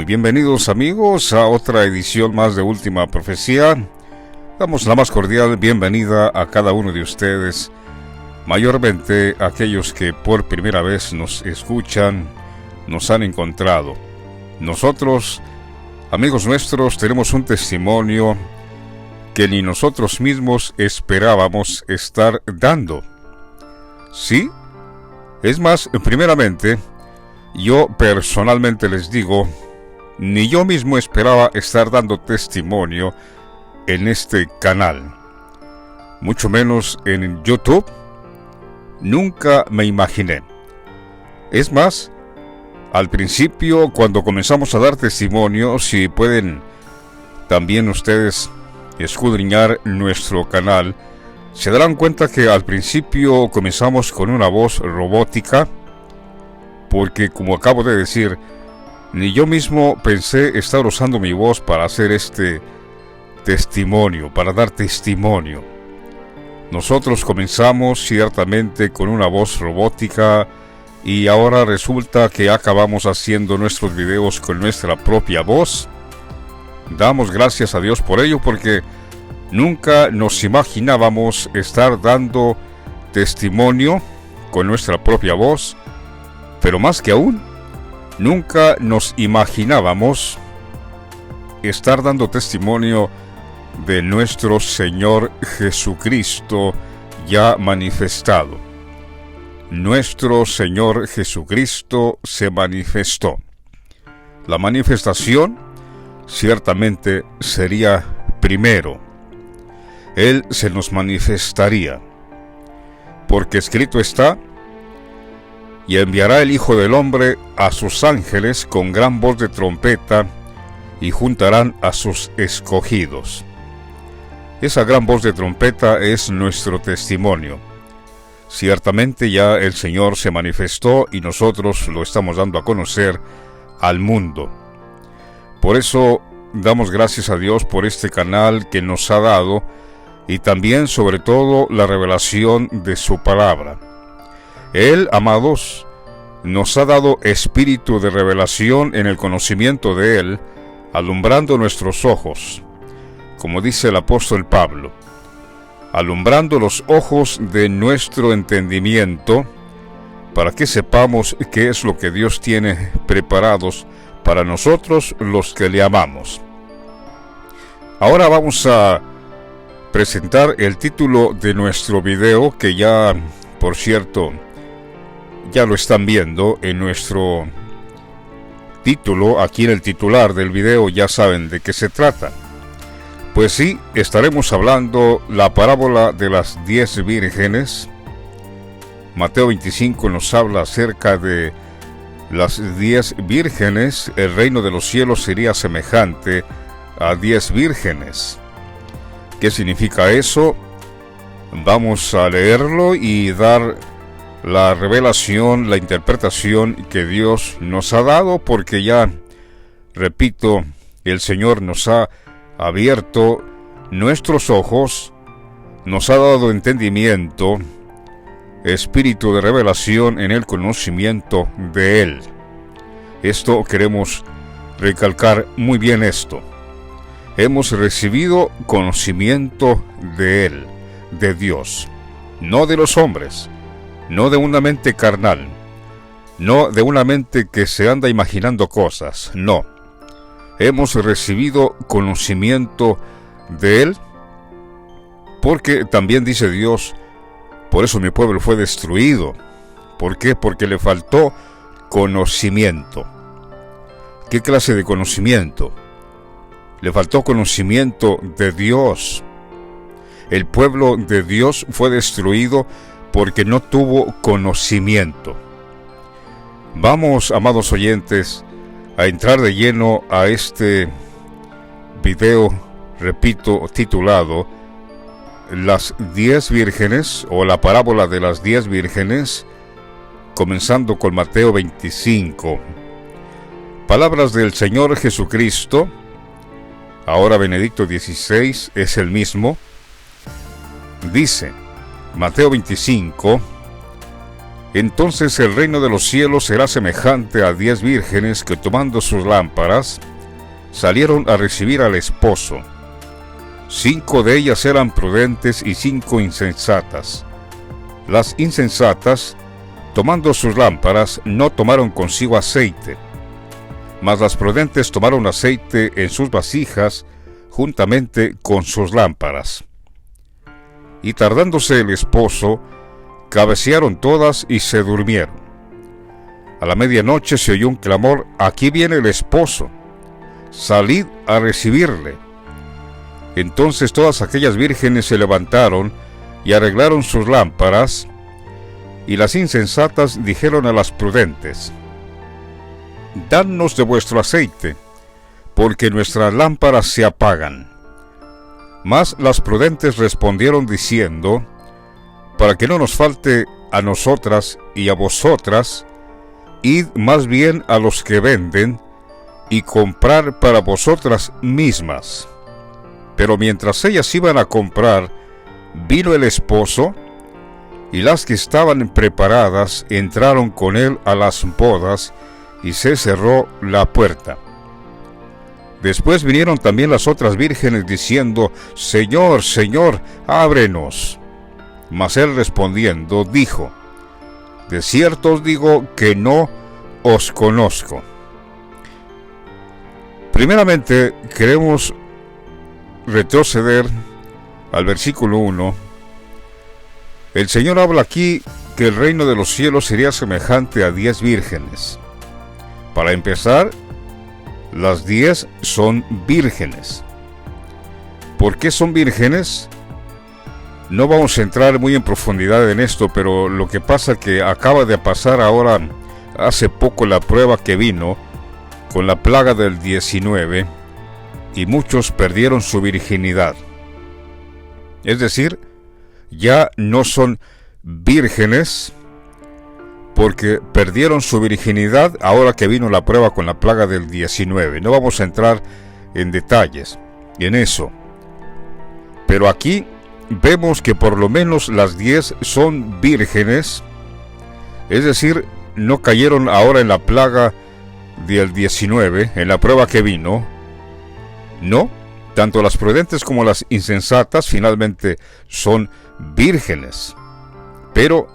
Bienvenidos amigos a otra edición más de Última Profecía. Damos la más cordial bienvenida a cada uno de ustedes, mayormente aquellos que por primera vez nos escuchan, nos han encontrado. Nosotros, amigos nuestros, tenemos un testimonio que ni nosotros mismos esperábamos estar dando. ¿Sí? Es más, primeramente, yo personalmente les digo, ni yo mismo esperaba estar dando testimonio en este canal, mucho menos en YouTube. Nunca me imaginé. Es más, al principio, cuando comenzamos a dar testimonio, si pueden también ustedes escudriñar nuestro canal, se darán cuenta que al principio comenzamos con una voz robótica, porque como acabo de decir, ni yo mismo pensé estar usando mi voz para hacer este testimonio, para dar testimonio. Nosotros comenzamos ciertamente con una voz robótica y ahora resulta que acabamos haciendo nuestros videos con nuestra propia voz. Damos gracias a Dios por ello, porque nunca nos imaginábamos estar dando testimonio con nuestra propia voz, pero más que aún, nunca nos imaginábamos estar dando testimonio de nuestro Señor Jesucristo ya manifestado. Nuestro Señor Jesucristo se manifestó. La manifestación ciertamente sería primero. Él se nos manifestaría, porque escrito está: y enviará el Hijo del Hombre a sus ángeles con gran voz de trompeta, y juntarán a sus escogidos. Esa gran voz de trompeta es nuestro testimonio. Ciertamente ya el Señor se manifestó y nosotros lo estamos dando a conocer al mundo. Por eso damos gracias a Dios por este canal que nos ha dado, y también sobre todo la revelación de su palabra. Él, amados, nos ha dado espíritu de revelación en el conocimiento de Él, alumbrando nuestros ojos, como dice el apóstol Pablo, alumbrando los ojos de nuestro entendimiento, para que sepamos qué es lo que Dios tiene preparados para nosotros los que le amamos. Ahora vamos a presentar el título de nuestro video, que ya, por cierto, ya lo están viendo en nuestro título. Aquí en el titular del video ya saben de qué se trata. Pues sí, estaremos hablando la parábola de las 10 vírgenes. Mateo 25 nos habla acerca de las 10 vírgenes. El reino de los cielos sería semejante a 10 vírgenes. ¿Qué significa eso? Vamos a leerlo y dar la revelación, la interpretación que Dios nos ha dado, porque ya, repito, el Señor nos ha abierto nuestros ojos, nos ha dado entendimiento, espíritu de revelación en el conocimiento de Él. Esto queremos recalcar muy bien esto. Hemos recibido conocimiento de Él, de Dios, no de los hombres, no de una mente carnal, no de una mente que se anda imaginando cosas, no. Hemos recibido conocimiento de Él, porque también dice Dios, por eso mi pueblo fue destruido. ¿Por qué? Porque le faltó conocimiento. ¿Qué clase de conocimiento? Le faltó conocimiento de Dios. El pueblo de Dios fue destruido porque no tuvo conocimiento. Vamos, amados oyentes, a entrar de lleno a este video, repito, titulado Las 10 vírgenes, o la parábola de las 10 vírgenes, comenzando con Mateo 25. Palabras del Señor Jesucristo. Ahora Benedicto XVI es el mismo. Dice Mateo 25: Entonces el reino de los cielos será semejante a 10 vírgenes que, tomando sus lámparas, salieron a recibir al esposo. 5 de ellas eran prudentes y 5 insensatas. Las insensatas, tomando sus lámparas, no tomaron consigo aceite, mas las prudentes tomaron aceite en sus vasijas juntamente con sus lámparas. Y tardándose el esposo, cabecearon todas y se durmieron. A la medianoche se oyó un clamor: «Aquí viene el esposo, salid a recibirle». Entonces todas aquellas vírgenes se levantaron y arreglaron sus lámparas, y las insensatas dijeron a las prudentes: «Dadnos de vuestro aceite, porque nuestras lámparas se apagan». Mas las prudentes respondieron diciendo: «Para que no nos falte a nosotras y a vosotras, id más bien a los que venden, y comprar para vosotras mismas». Pero mientras ellas iban a comprar, vino el esposo, y las que estaban preparadas entraron con él a las bodas, y se cerró la puerta. Después vinieron también las otras vírgenes diciendo: «Señor, Señor, ábrenos». Mas él respondiendo dijo: «De cierto os digo que no os conozco». Primeramente queremos retroceder al versículo 1. El Señor habla aquí que el reino de los cielos sería semejante a 10 vírgenes. Para empezar, las 10 son vírgenes. ¿Por qué son vírgenes? No vamos a entrar muy en profundidad en esto, pero lo que pasa es que acaba de pasar ahora, hace poco, la prueba que vino con la plaga del 19, y muchos perdieron su virginidad. Es decir, ya no son vírgenes porque perdieron su virginidad ahora que vino la prueba con la plaga del 19. No vamos a entrar en detalles en eso. Pero aquí vemos que por lo menos las 10 son vírgenes, es decir, no cayeron ahora en la plaga del 19, en la prueba que vino. No, tanto las prudentes como las insensatas finalmente son vírgenes. Pero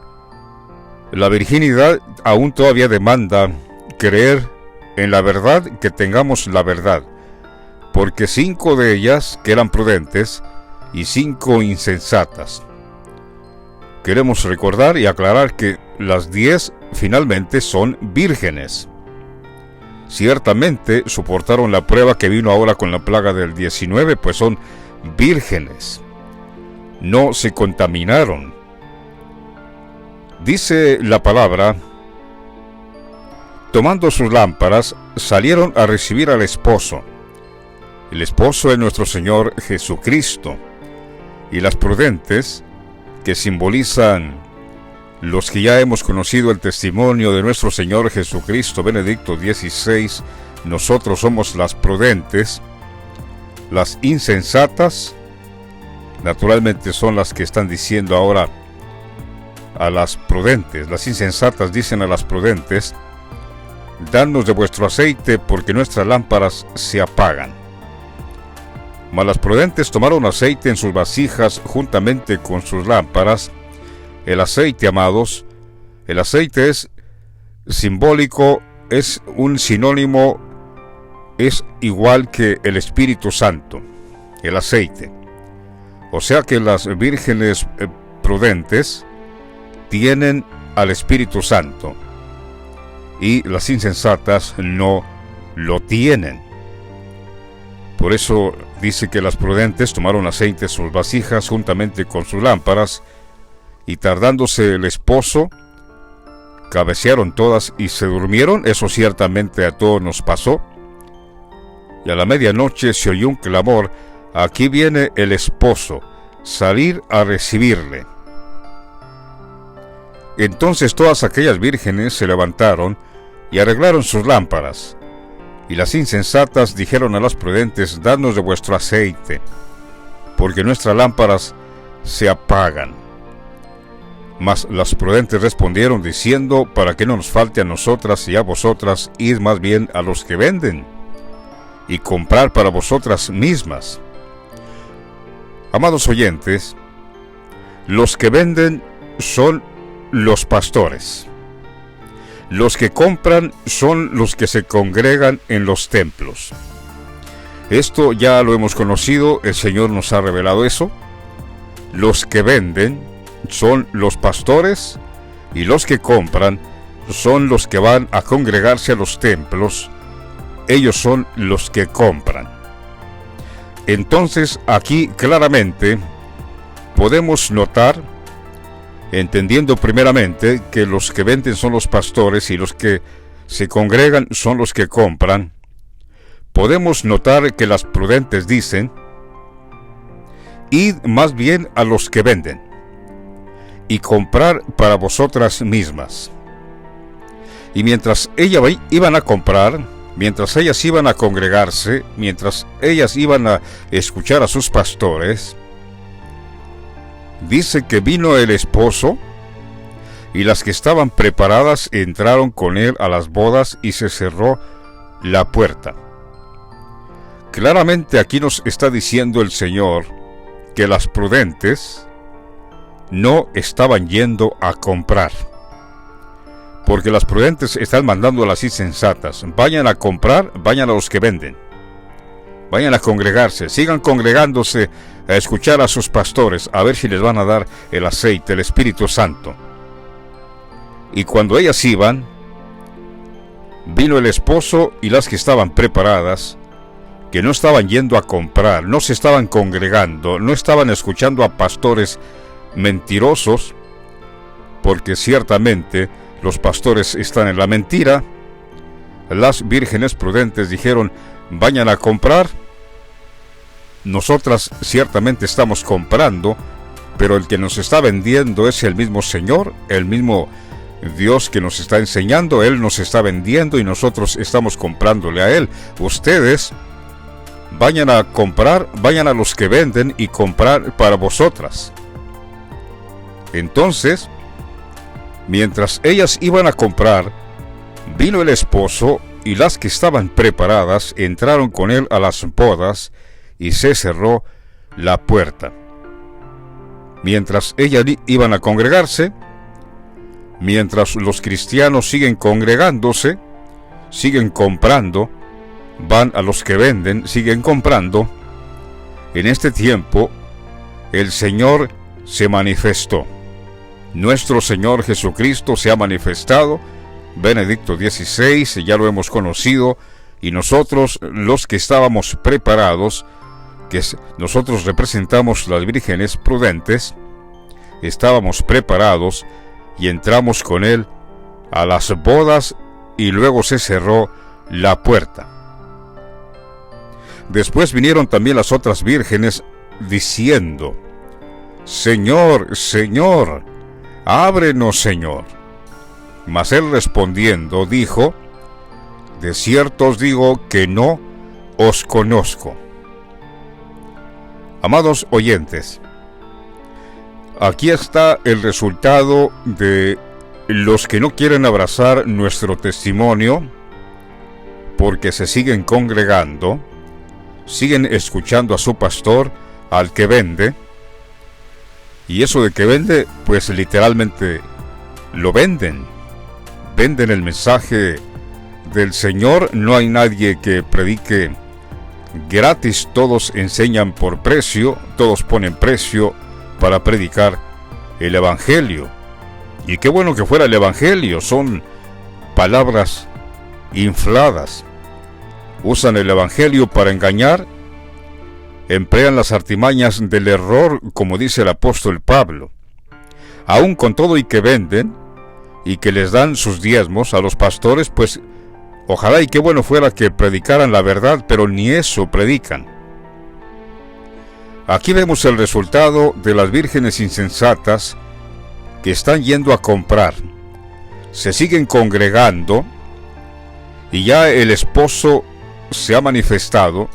la virginidad aún todavía demanda creer en la verdad, que tengamos la verdad, porque 5 de ellas que eran prudentes y 5 insensatas. Queremos recordar y aclarar que las 10 finalmente son vírgenes. Ciertamente soportaron la prueba que vino ahora con la plaga del 19, pues son vírgenes. No se contaminaron. Dice la palabra: tomando sus lámparas, salieron a recibir al esposo. El esposo es nuestro Señor Jesucristo. Y las prudentes, que simbolizan los que ya hemos conocido el testimonio de nuestro Señor Jesucristo, Benedicto XVI, nosotros somos las prudentes. Las insensatas, naturalmente, son las que están diciendo ahora a las prudentes. Las insensatas dicen a las prudentes: «Dadnos de vuestro aceite, porque nuestras lámparas se apagan». Mas las prudentes tomaron aceite en sus vasijas juntamente con sus lámparas. El aceite, amados, el aceite es simbólico, es un sinónimo, es igual que el Espíritu Santo, el aceite. O sea que las vírgenes prudentes tienen al Espíritu Santo y las insensatas no lo tienen. Por eso dice que las prudentes tomaron aceite en sus vasijas juntamente con sus lámparas, y tardándose el esposo, cabecearon todas y se durmieron. Eso ciertamente a todos nos pasó. Y a la medianoche se oyó un clamor: «Aquí viene el esposo, salir a recibirle». Entonces todas aquellas vírgenes se levantaron y arreglaron sus lámparas. Y las insensatas dijeron a las prudentes: «Dadnos de vuestro aceite, porque nuestras lámparas se apagan». Mas las prudentes respondieron diciendo, para que no nos falte a nosotras y a vosotras, id más bien a los que venden, y comprar para vosotras mismas. Amados oyentes, los que venden son los pastores. Los que compran son los que se congregan en los templos. Esto ya lo hemos conocido, el Señor nos ha revelado eso. Los que venden son los pastores y los que compran son los que van a congregarse a los templos. Ellos son los que compran. Entonces, aquí claramente podemos notar, entendiendo primeramente que los que venden son los pastores y los que se congregan son los que compran, podemos notar que las prudentes dicen, id más bien a los que venden, y comprar para vosotras mismas. Y mientras ellas iban a comprar, mientras ellas iban a congregarse, mientras ellas iban a escuchar a sus pastores, dice que vino el esposo, y las que estaban preparadas entraron con él a las bodas y se cerró la puerta. Claramente aquí nos está diciendo el Señor que las prudentes no estaban yendo a comprar, porque las prudentes están mandando a las insensatas, vayan a comprar, vayan a los que venden, vayan a congregarse, sigan congregándose a escuchar a sus pastores, a ver si les van a dar el aceite, el Espíritu Santo. Y cuando ellas iban, vino el esposo y las que estaban preparadas, que no estaban yendo a comprar, no se estaban congregando, no estaban escuchando a pastores mentirosos, porque ciertamente los pastores están en la mentira. Las vírgenes prudentes dijeron, vayan a comprar. Nosotras ciertamente estamos comprando, pero el que nos está vendiendo es el mismo Señor, el mismo Dios que nos está enseñando. Él nos está vendiendo y nosotros estamos comprándole a Él. Ustedes vayan a comprar, vayan a los que venden y comprar para vosotras. Entonces, mientras ellas iban a comprar, vino el esposo y las que estaban preparadas entraron con él a las bodas y se cerró la puerta. Mientras ellas iban a congregarse, mientras los cristianos siguen congregándose, siguen comprando, van a los que venden, siguen comprando, en este tiempo el Señor se manifestó. Nuestro Señor Jesucristo se ha manifestado. Benedicto XVI, ya lo hemos conocido, y nosotros, los que estábamos preparados, que nosotros representamos las vírgenes prudentes, estábamos preparados y entramos con Él a las bodas y luego se cerró la puerta. Después vinieron también las otras vírgenes diciendo, Señor, Señor, ábrenos, Señor. Mas él respondiendo dijo, de cierto os digo que no os conozco. Amados oyentes, aquí está el resultado de los que no quieren abrazar nuestro testimonio, porque se siguen congregando, siguen escuchando a su pastor, al que vende, y eso de que vende, pues literalmente lo venden el mensaje del Señor. No hay nadie que predique gratis, todos enseñan por precio, todos ponen precio para predicar el Evangelio. Y qué bueno que fuera el Evangelio, son palabras infladas. Usan el Evangelio para engañar, emplean las artimañas del error, como dice el apóstol Pablo. Aún con todo y que venden, y que les dan sus diezmos a los pastores, pues ojalá y qué bueno fuera que predicaran la verdad, pero ni eso predican. Aquí vemos el resultado de las vírgenes insensatas que están yendo a comprar. Se siguen congregando y ya el esposo se ha manifestado,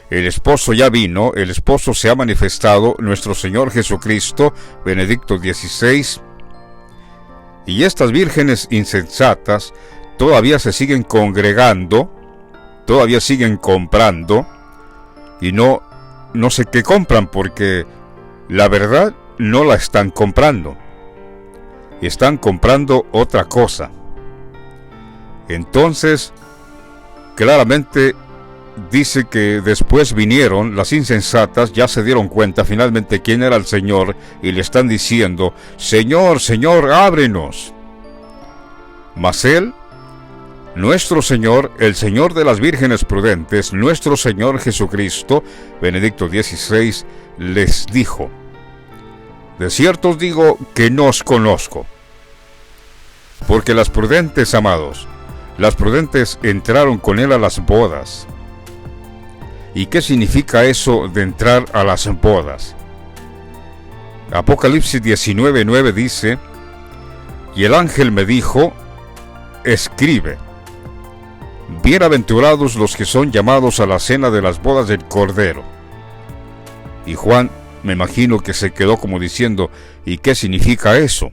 el esposo ya vino, el esposo se ha manifestado, nuestro Señor Jesucristo, Benedicto XVI, Y estas vírgenes insensatas todavía se siguen congregando, todavía siguen comprando, y no sé qué compran, porque la verdad no la están comprando. Están comprando otra cosa. Entonces, claramente dice que después vinieron las insensatas, ya se dieron cuenta finalmente quién era el Señor, y le están diciendo: Señor, Señor, ábrenos. Mas Él, nuestro Señor, el Señor de las vírgenes prudentes, nuestro Señor Jesucristo, Benedicto XVI, les dijo: de cierto os digo que no os conozco. Porque las prudentes, amados, las prudentes entraron con Él a las bodas. ¿Y qué significa eso de entrar a las bodas? Apocalipsis 19:9 dice: y el ángel me dijo: escribe, bienaventurados los que son llamados a la cena de las bodas del Cordero. Y Juan, me imagino que se quedó como diciendo: ¿y qué significa eso?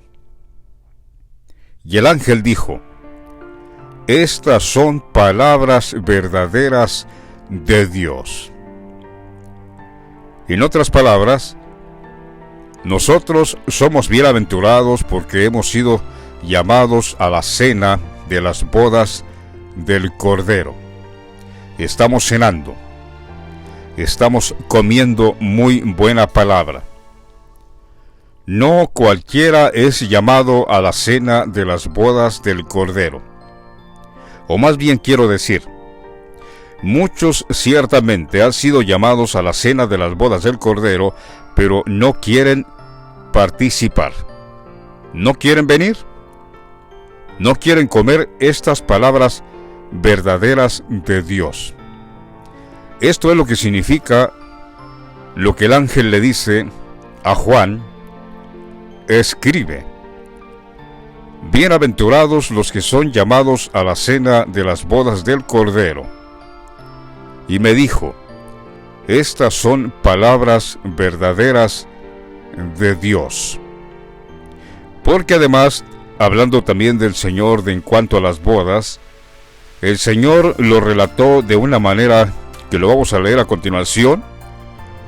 Y el ángel dijo: estas son palabras verdaderas de Dios. En otras palabras, nosotros somos bienaventurados porque hemos sido llamados a la cena de las bodas del Cordero. Estamos cenando, estamos comiendo muy buena palabra. No cualquiera es llamado a la cena de las bodas del Cordero. O más bien quiero decir, muchos ciertamente han sido llamados a la cena de las bodas del Cordero, pero no quieren participar. No quieren venir. No quieren comer estas palabras verdaderas de Dios. Esto es lo que significa lo que el ángel le dice a Juan: escribe, bienaventurados los que son llamados a la cena de las bodas del Cordero. Y me dijo: estas son palabras verdaderas de Dios. Porque además, hablando también del Señor en cuanto a las bodas, el Señor lo relató de una manera que lo vamos a leer a continuación.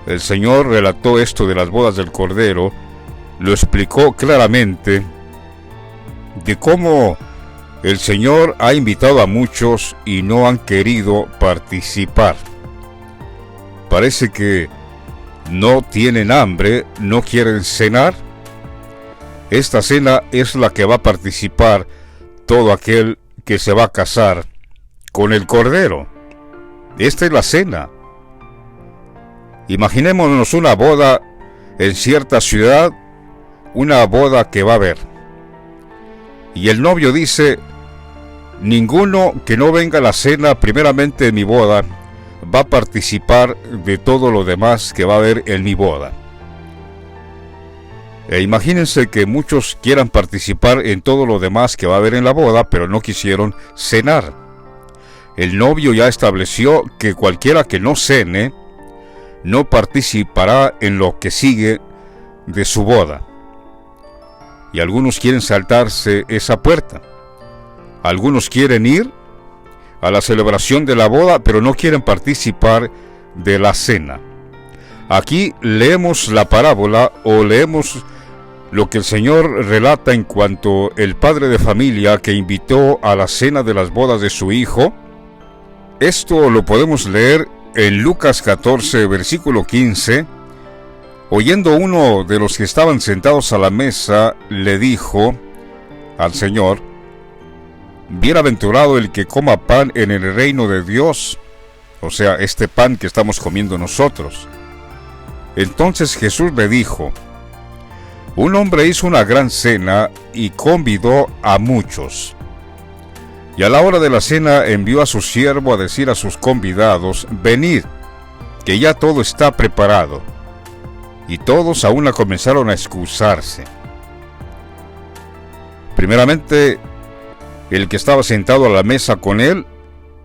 El Señor relató esto de las bodas del Cordero, lo explicó claramente de cómo el Señor ha invitado a muchos y no han querido participar. Parece que no tienen hambre, no quieren cenar. Esta cena es la que va a participar todo aquel que se va a casar con el Cordero. Esta es la cena. Imaginémonos una boda en cierta ciudad, una boda que va a haber. Y el novio dice: ninguno que no venga a la cena primeramente en mi boda va a participar de todo lo demás que va a haber en mi boda. E imagínense que muchos quieran participar en todo lo demás que va a haber en la boda, pero no quisieron cenar. El novio ya estableció que cualquiera que no cene no participará en lo que sigue de su boda. Y algunos quieren saltarse esa puerta. Algunos quieren ir a la celebración de la boda, pero no quieren participar de la cena. Aquí leemos la parábola o leemos lo que el Señor relata en cuanto el padre de familia que invitó a la cena de las bodas de su hijo. Esto lo podemos leer en Lucas 14, versículo 15. Oyendo uno de los que estaban sentados a la mesa, le dijo al Señor: bienaventurado el que coma pan en el reino de Dios, o sea, este pan que estamos comiendo nosotros. Entonces Jesús le dijo: un hombre hizo una gran cena y convidó a muchos. Y a la hora de la cena envió a su siervo a decir a sus convidados: venid, que ya todo está preparado. Y todos a una comenzaron a excusarse. Primeramente, el que estaba sentado a la mesa con él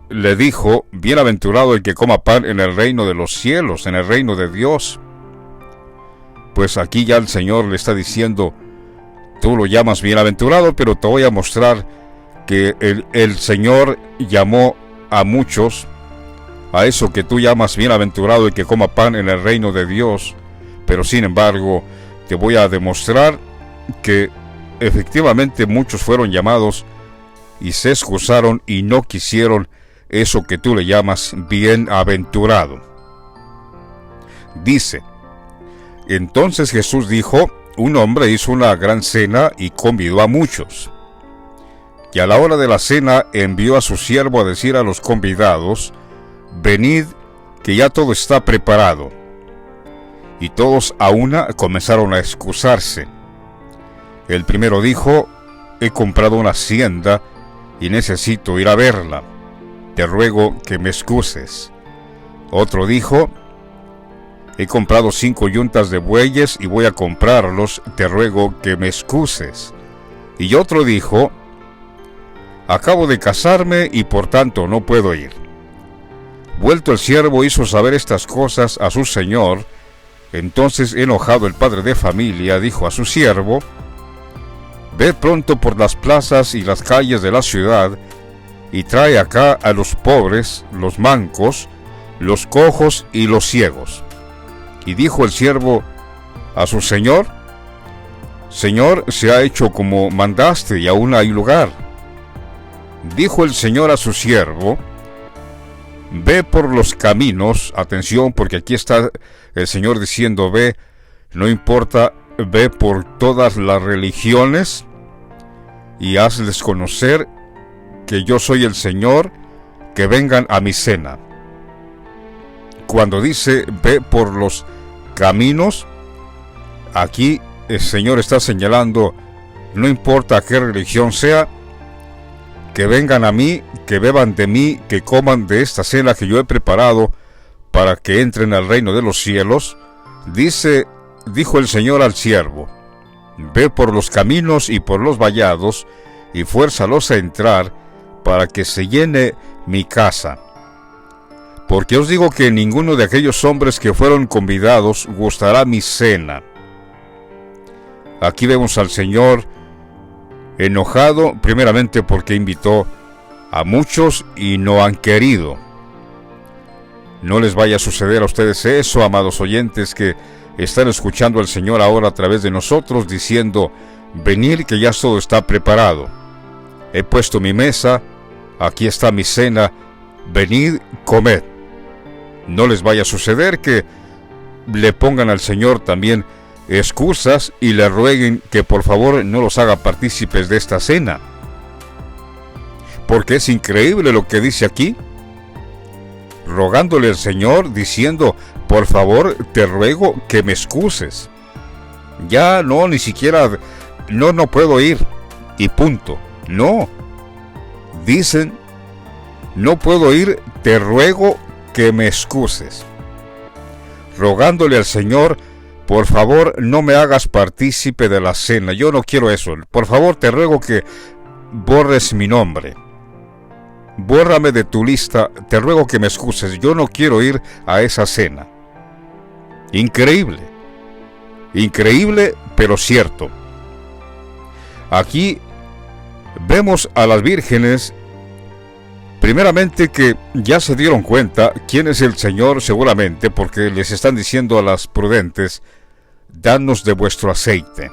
le dijo: bienaventurado el que coma pan en el reino de los cielos, en el reino de Dios. Pues aquí ya el Señor le está diciendo: Tú lo llamas bienaventurado, pero te voy a mostrar que el Señor llamó a muchos a eso que tú llamas bienaventurado y que coma pan en el reino de Dios. Pero sin embargo, te voy a demostrar que efectivamente muchos fueron llamados y se excusaron y no quisieron eso que tú le llamas bienaventurado. Dice: entonces Jesús dijo: un hombre hizo una gran cena y convidó a muchos. Y a la hora de la cena envió a su siervo a decir a los convidados: venid, que ya todo está preparado. Y todos a una comenzaron a excusarse. El primero dijo: he comprado una hacienda y necesito ir a verla. Te ruego que me excuses. Otro dijo: he comprado 5 yuntas de bueyes y voy a comprarlos. Te ruego que me excuses. Y otro dijo: acabo de casarme y por tanto no puedo ir. Vuelto el siervo hizo saber estas cosas a su señor. Entonces, enojado el padre de familia, dijo a su siervo: ve pronto por las plazas y las calles de la ciudad y trae acá a los pobres, los mancos, los cojos y los ciegos. Y dijo el siervo a su señor: Señor, se ha hecho como mandaste y aún hay lugar. Dijo el señor a su siervo: ve por los caminos. Atención, porque aquí está el Señor diciendo ve, no importa, ve por todas las religiones y hazles conocer que yo soy el Señor, que vengan a mi cena. Cuando dice ve por los caminos, aquí el Señor está señalando, no importa qué religión sea, que vengan a mí, que beban de mí, que coman de esta cena que yo he preparado para que entren al reino de los cielos. Dijo el Señor al siervo: ve por los caminos y por los vallados y fuérzalos a entrar para que se llene mi casa. Porque os digo que ninguno de aquellos hombres que fueron convidados gustará mi cena. Aquí vemos al Señor enojado, primeramente porque invitó a muchos y no han querido. No les vaya a suceder a ustedes eso, amados oyentes, que están escuchando al Señor ahora a través de nosotros, diciendo: venid, que ya todo está preparado. He puesto mi mesa, aquí está mi cena, venid, comed. No les vaya a suceder que le pongan al Señor también excusas y le rueguen que por favor no los haga partícipes de esta cena. Porque es increíble lo que dice aquí, rogándole al Señor, diciendo: por favor, te ruego que me excuses. Ya no, ni siquiera, no puedo ir y punto. No, dicen: no puedo ir, te ruego que me excuses. Rogándole al Señor: por favor, no me hagas partícipe de la cena. Yo no quiero eso. Por favor, te ruego que borres mi nombre. Bórrame de tu lista. Te ruego que me excuses. Yo no quiero ir a esa cena. Increíble. Increíble, pero cierto. Aquí vemos a las vírgenes, primeramente, que ya se dieron cuenta quién es el Señor, seguramente, porque les están diciendo a las prudentes: danos de vuestro aceite,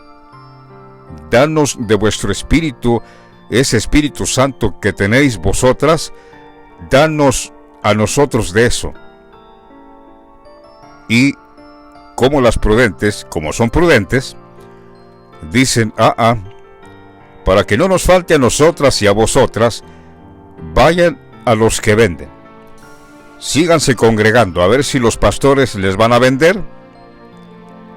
danos de vuestro espíritu, ese Espíritu Santo que tenéis vosotras, danos a nosotros de eso. Y como las prudentes, como son prudentes, dicen: para que no nos falte a nosotras y a vosotras, vayan a los que venden. Síganse congregando, a ver si los pastores les van a vender,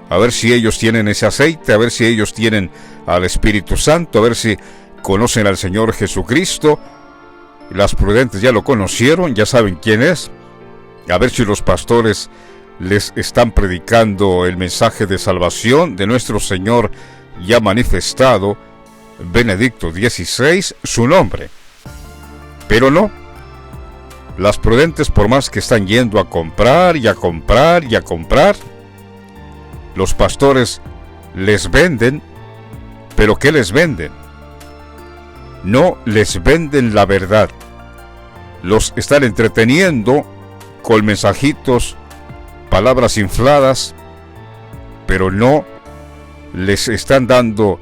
a ver si ellos tienen ese aceite, a ver si ellos tienen al Espíritu Santo, a ver si conocen al Señor Jesucristo. Las prudentes ya lo conocieron, ya saben quién es. A ver si los pastores les están predicando el mensaje de salvación de nuestro Señor ya manifestado, Benedicto XVI, su nombre. Pero no, las prudentes, por más que están yendo a comprar y a comprar y a comprar, los pastores les venden Pero ¿qué les venden? No les venden la verdad. Los están entreteniendo con mensajitos, palabras infladas, pero no les están dando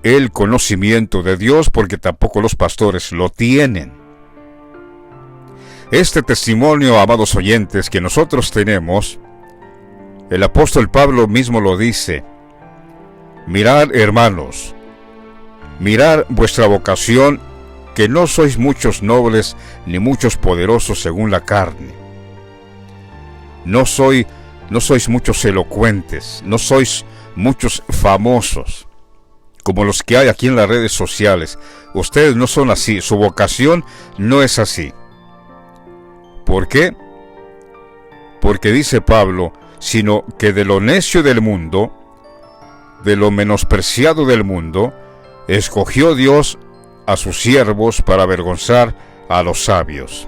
el conocimiento de Dios, porque tampoco los pastores lo tienen. Este testimonio, amados oyentes, que nosotros tenemos, el apóstol Pablo mismo lo dice: mirad, hermanos, mirad vuestra vocación, que no sois muchos nobles ni muchos poderosos según la carne. No sois muchos elocuentes, no sois muchos famosos, como los que hay aquí en las redes sociales. Ustedes no son así, su vocación no es así. ¿Por qué? Porque dice Pablo, sino que de lo necio del mundo, de lo menospreciado del mundo, escogió Dios a sus siervos para avergonzar a los sabios.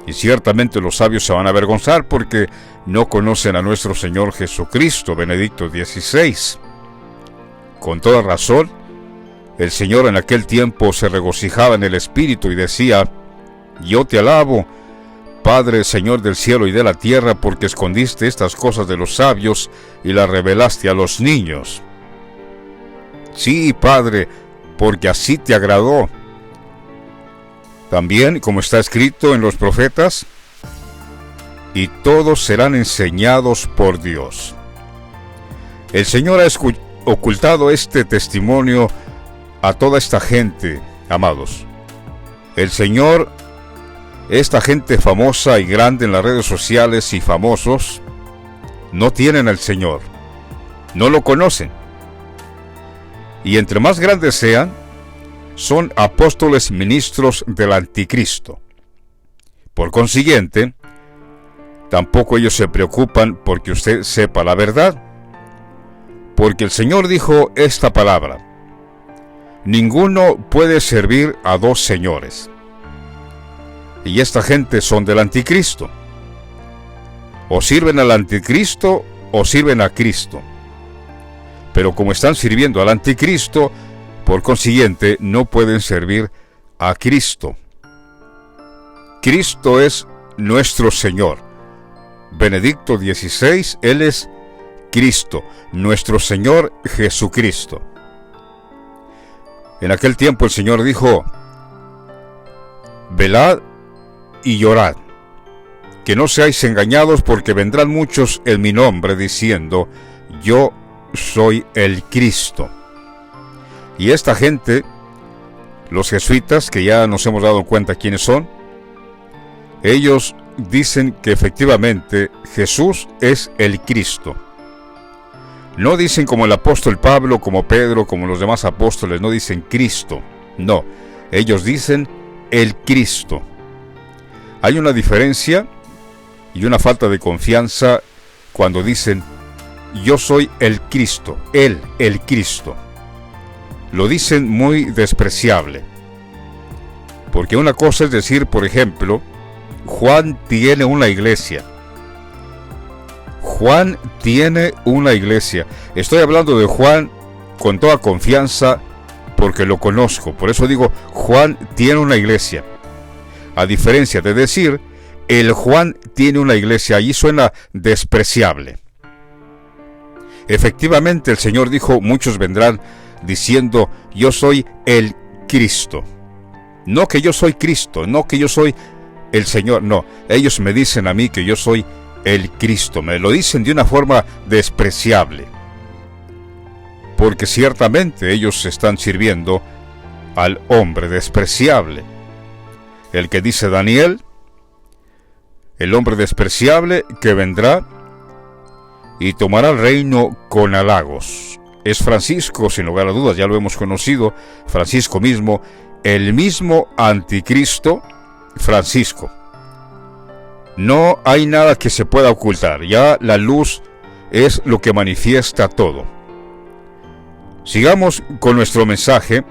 Y ciertamente los sabios se van a avergonzar porque no conocen a nuestro Señor Jesucristo. Benedicto XVI. Con toda razón, el Señor en aquel tiempo se regocijaba en el Espíritu y decía: yo te alabo, Padre, Señor del cielo y de la tierra, porque escondiste estas cosas de los sabios y las revelaste a los niños. Sí, Padre, porque así te agradó. También, como está escrito en los profetas, y todos serán enseñados por Dios. El Señor ha ocultado este testimonio a toda esta gente, amados. El Señor, esta gente famosa y grande en las redes sociales y famosos, no tienen al Señor, no lo conocen. Y entre más grandes sean, son apóstoles ministros del anticristo. Por consiguiente, tampoco ellos se preocupan porque usted sepa la verdad, porque el Señor dijo esta palabra: ninguno puede servir a dos señores. Y esta gente son del anticristo. O sirven al anticristo o sirven a Cristo. Pero como están sirviendo al anticristo, por consiguiente no pueden servir a Cristo. Cristo es nuestro Señor. Benedicto XVI, Él es Cristo, nuestro Señor Jesucristo. En aquel tiempo el Señor dijo: velad y llorad, que no seáis engañados, porque vendrán muchos en mi nombre diciendo: yo soy el Cristo. Y esta gente, los jesuitas, que ya nos hemos dado cuenta quiénes son, ellos dicen que efectivamente Jesús es el Cristo. No dicen como el apóstol Pablo, como Pedro, como los demás apóstoles, no dicen Cristo. No, ellos dicen el Cristo. Hay una diferencia y una falta de confianza cuando dicen: yo soy el Cristo, Él, el Cristo. Lo dicen muy despreciable. Porque una cosa es decir, por ejemplo, Juan tiene una iglesia. Juan tiene una iglesia. Estoy hablando de Juan con toda confianza porque lo conozco. Por eso digo, Juan tiene una iglesia. A diferencia de decir, el Juan tiene una iglesia, allí suena despreciable. Efectivamente, el Señor dijo: muchos vendrán diciendo: yo soy el Cristo. No que yo soy Cristo, no que yo soy el Señor, no. Ellos me dicen a mí que yo soy el Cristo. Me lo dicen de una forma despreciable. Porque ciertamente ellos están sirviendo al hombre despreciable. El que dice Daniel, el hombre despreciable que vendrá y tomará el reino con halagos. Es Francisco, sin lugar a dudas, ya lo hemos conocido, Francisco mismo, el mismo anticristo, Francisco. No hay nada que se pueda ocultar, ya la luz es lo que manifiesta todo. Sigamos con nuestro mensaje,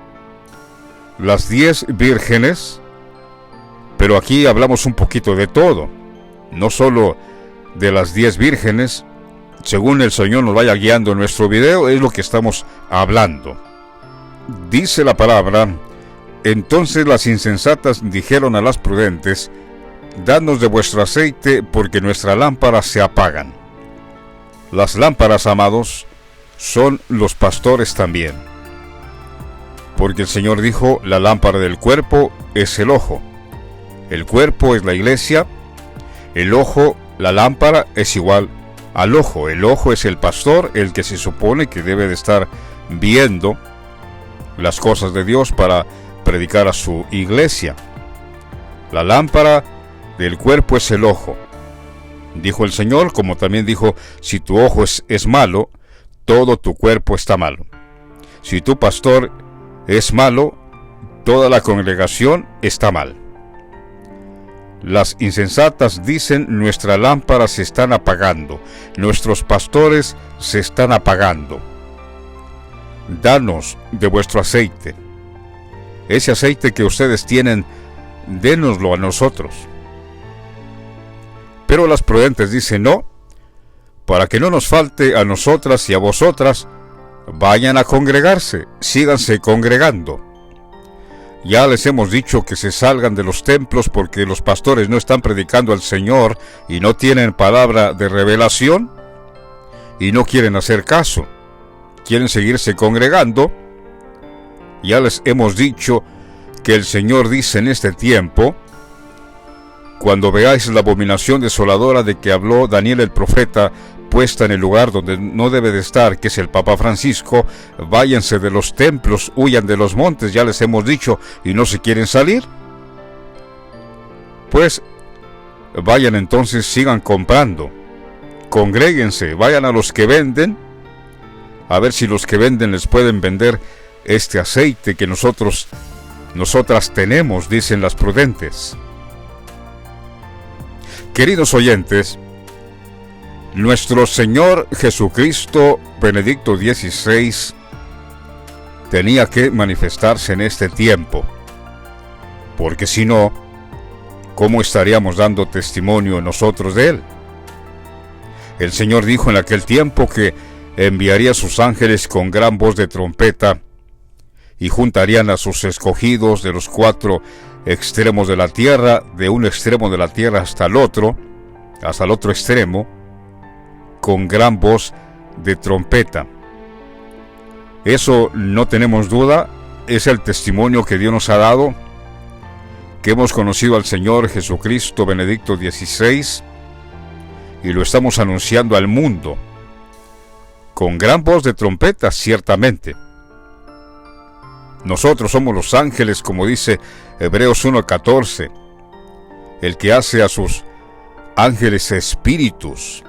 las 10 vírgenes, pero aquí hablamos un poquito de todo, no solo de las 10 vírgenes. Según el Señor nos vaya guiando en nuestro video, es lo que estamos hablando. dice la palabra: entonces las insensatas dijeron a las prudentes: dadnos de vuestro aceite, porque nuestras lámparas se apagan. Las lámparas, amados, son los pastores también. Porque el Señor dijo: la lámpara del cuerpo es el ojo. El cuerpo es la iglesia. El ojo, la lámpara, es igual al ojo. El ojo es el pastor, el que se supone que debe de estar viendo las cosas de Dios para predicar a su iglesia. La lámpara del cuerpo es el ojo. Dijo el Señor, como también dijo: si tu ojo es malo, todo tu cuerpo está malo. Si tu pastor es malo, toda la congregación está mal. Las insensatas dicen: nuestras lámparas se están apagando, nuestros pastores se están apagando. Danos de vuestro aceite. Ese aceite que ustedes tienen, dénoslo a nosotros. Pero las prudentes dicen: no, para que no nos falte a nosotras y a vosotras, vayan a congregarse, síganse congregando. Ya les hemos dicho que se salgan de los templos porque los pastores no están predicando al Señor y no tienen palabra de revelación y no quieren hacer caso. Quieren seguirse congregando. Ya les hemos dicho que el Señor dice en este tiempo: cuando veáis la abominación desoladora de que habló Daniel el profeta, puesta en el lugar donde no debe de estar, que es el Papa Francisco, váyanse de los templos, huyan de los montes, ya les hemos dicho, y no se quieren salir. Pues vayan entonces, sigan comprando, congréguense, vayan a los que venden, a ver si los que venden les pueden vender este aceite que nosotras tenemos, dicen las prudentes. Queridos oyentes, nuestro Señor Jesucristo Benedicto XVI tenía que manifestarse en este tiempo, porque si no, ¿cómo estaríamos dando testimonio nosotros de Él? El Señor dijo en aquel tiempo que enviaría a sus ángeles con gran voz de trompeta y juntarían a sus escogidos de los 4 extremos de la tierra, de un extremo de la tierra hasta el otro extremo, con gran voz de trompeta. Eso no tenemos duda, es el testimonio que Dios nos ha dado, que hemos conocido al Señor Jesucristo Benedicto XVI y lo estamos anunciando al mundo, con gran voz de trompeta, ciertamente. Nosotros somos los ángeles, como dice Hebreos 1:14, el que hace a sus ángeles espíritus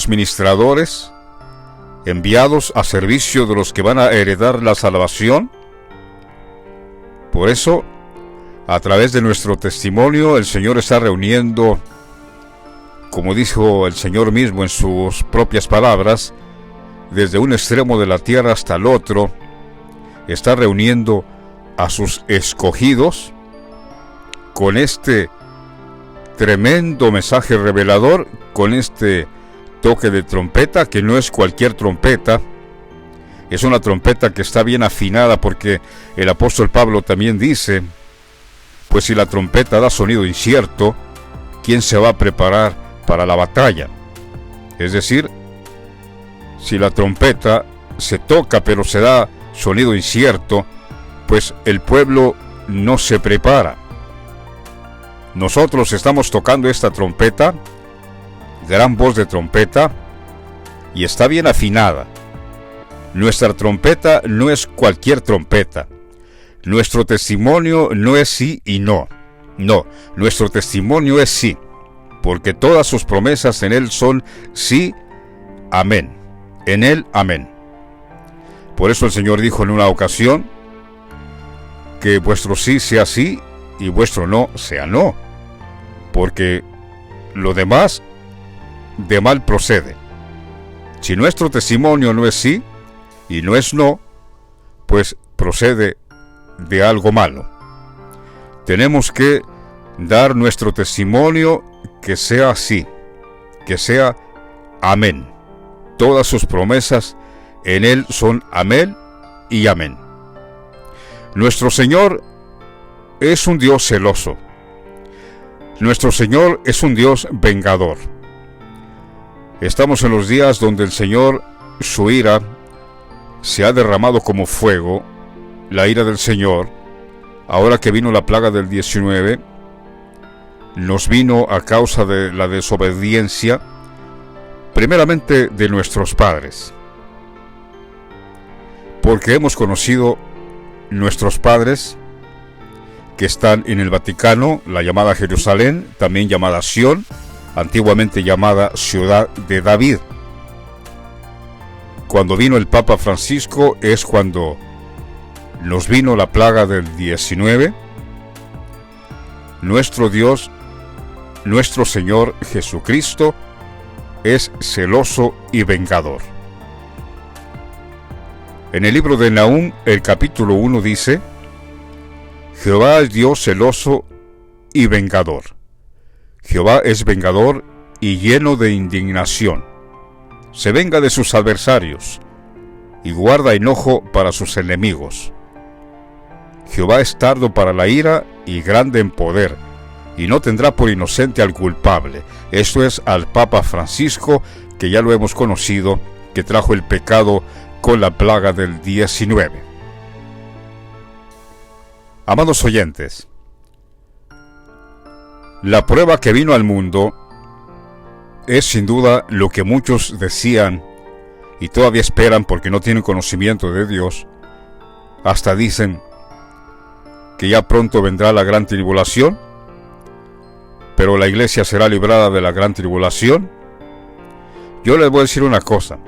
ministradores, enviados a servicio de los que van a heredar la salvación. Por eso, a través de nuestro testimonio, el Señor está reuniendo, como dijo el Señor mismo en sus propias palabras, desde un extremo de la tierra hasta el otro, está reuniendo a sus escogidos con este tremendo mensaje revelador, con este toque de trompeta, que no es cualquier trompeta, es una trompeta que está bien afinada, porque el apóstol Pablo también dice: pues si la trompeta da sonido incierto, ¿quién se va a preparar para la batalla? Es decir, si la trompeta se toca pero se da sonido incierto, pues el pueblo no se prepara. Nosotros estamos tocando esta trompeta, gran voz de trompeta, y está bien afinada. Nuestra trompeta no es cualquier trompeta. Nuestro testimonio no es sí y no. No, nuestro testimonio es sí, porque todas sus promesas en Él son sí, amén. En Él, amén. Por eso el Señor dijo en una ocasión que vuestro sí sea sí y vuestro no sea no, porque lo demás de mal procede. Si nuestro testimonio no es sí y no es no, pues procede de algo malo. Tenemos que dar nuestro testimonio que sea sí, que sea amén. Todas sus promesas en Él son amén y amén. Nuestro Señor es un Dios celoso. Nuestro Señor es un Dios vengador. Estamos en los días donde el Señor, su ira, se ha derramado como fuego, la ira del Señor. Ahora que vino la plaga del 19, nos vino a causa de la desobediencia, primeramente de nuestros padres. Porque hemos conocido nuestros padres que están en el Vaticano, la llamada Jerusalén, también llamada Sión, antiguamente llamada Ciudad de David. Cuando vino el Papa Francisco es cuando nos vino la plaga del 19. Nuestro Dios, nuestro Señor Jesucristo, es celoso y vengador. En el libro de Nahum, el capítulo 1 dice: Jehová es Dios celoso y vengador. Jehová es vengador y lleno de indignación. Se venga de sus adversarios y guarda enojo para sus enemigos. Jehová es tardo para la ira y grande en poder, y no tendrá por inocente al culpable. Esto es al Papa Francisco, que ya lo hemos conocido, que trajo el pecado con la plaga del 19. Amados oyentes, la prueba que vino al mundo es sin duda lo que muchos decían y todavía esperan porque no tienen conocimiento de Dios. Hasta dicen que ya pronto vendrá la gran tribulación, pero la iglesia será librada de la gran tribulación. Yo les voy a decir una cosa: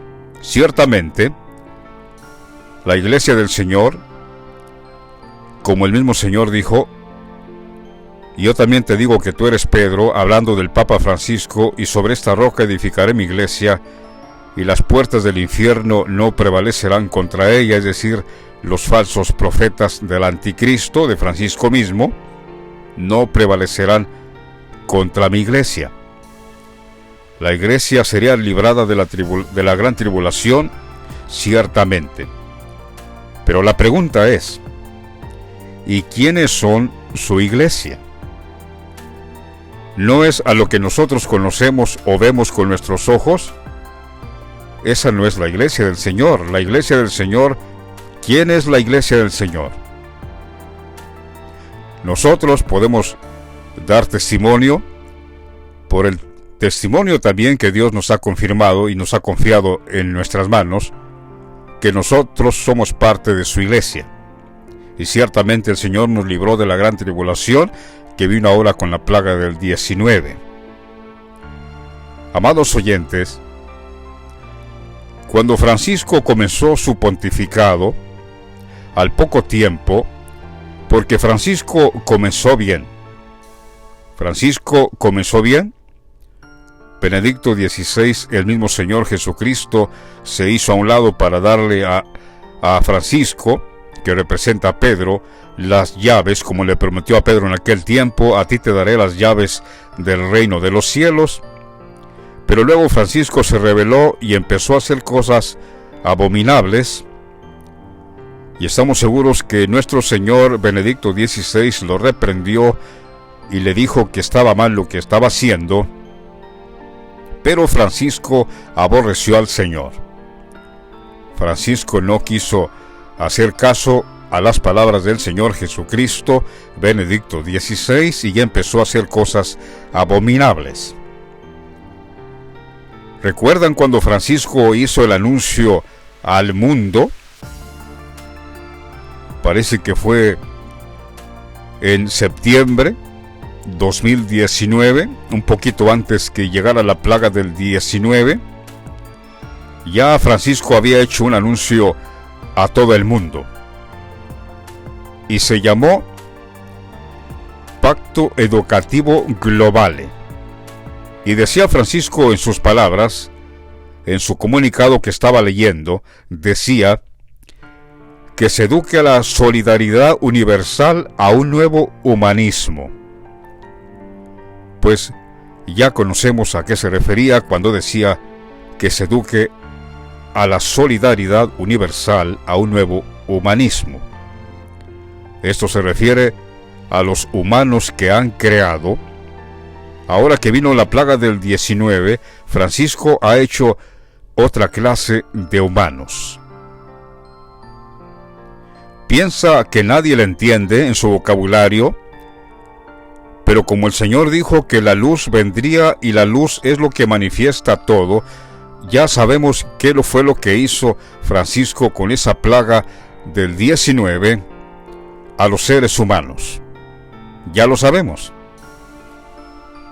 ciertamente la iglesia del Señor, como el mismo Señor dijo, y yo también te digo que tú eres Pedro, hablando del Papa Francisco, y sobre esta roca edificaré mi iglesia, y las puertas del infierno no prevalecerán contra ella, es decir, los falsos profetas del anticristo, de Francisco mismo, no prevalecerán contra mi iglesia. La iglesia sería librada de la gran tribulación, ciertamente. Pero la pregunta es: ¿y quiénes son su iglesia? ¿No es a lo que nosotros conocemos o vemos con nuestros ojos? Esa no es la iglesia del Señor. La iglesia del Señor, ¿quién es la iglesia del Señor? Nosotros podemos dar testimonio por el testimonio también que Dios nos ha confirmado y nos ha confiado en nuestras manos, que nosotros somos parte de su iglesia. Y ciertamente el Señor nos libró de la gran tribulación que vino ahora con la plaga del 19. Amados oyentes, cuando Francisco comenzó su pontificado, al poco tiempo, porque Francisco comenzó bien, Benedicto XVI, el mismo Señor Jesucristo, se hizo a un lado para darle a Francisco, que representa a Pedro, las llaves, como le prometió a Pedro en aquel tiempo: a ti te daré las llaves del reino de los cielos. Pero luego Francisco se rebeló y empezó a hacer cosas abominables, y estamos seguros que nuestro Señor Benedicto XVI lo reprendió y le dijo que estaba mal lo que estaba haciendo. Pero Francisco aborreció al Señor. Francisco no quiso hacer caso a las palabras del Señor Jesucristo, Benedicto XVI, y ya empezó a hacer cosas abominables. ¿Recuerdan cuando Francisco hizo el anuncio al mundo? Parece que fue en septiembre 2019, un poquito antes que llegara la plaga del 19. Ya Francisco había hecho un anuncio a todo el mundo, y se llamó Pacto Educativo Globale. Y decía Francisco en sus palabras, en su comunicado que estaba leyendo, decía que se eduque a la solidaridad universal, a un nuevo humanismo. Pues ya conocemos a qué se refería cuando decía que se eduque a la solidaridad universal, a un nuevo humanismo. Esto se refiere a los humanos que han creado. Ahora que vino la plaga del 19, Francisco ha hecho otra clase de humanos. Piensa que nadie le entiende en su vocabulario, pero como el Señor dijo que la luz vendría y la luz es lo que manifiesta todo, ya sabemos qué fue lo que hizo Francisco con esa plaga del 19 a los seres humanos. Ya lo sabemos.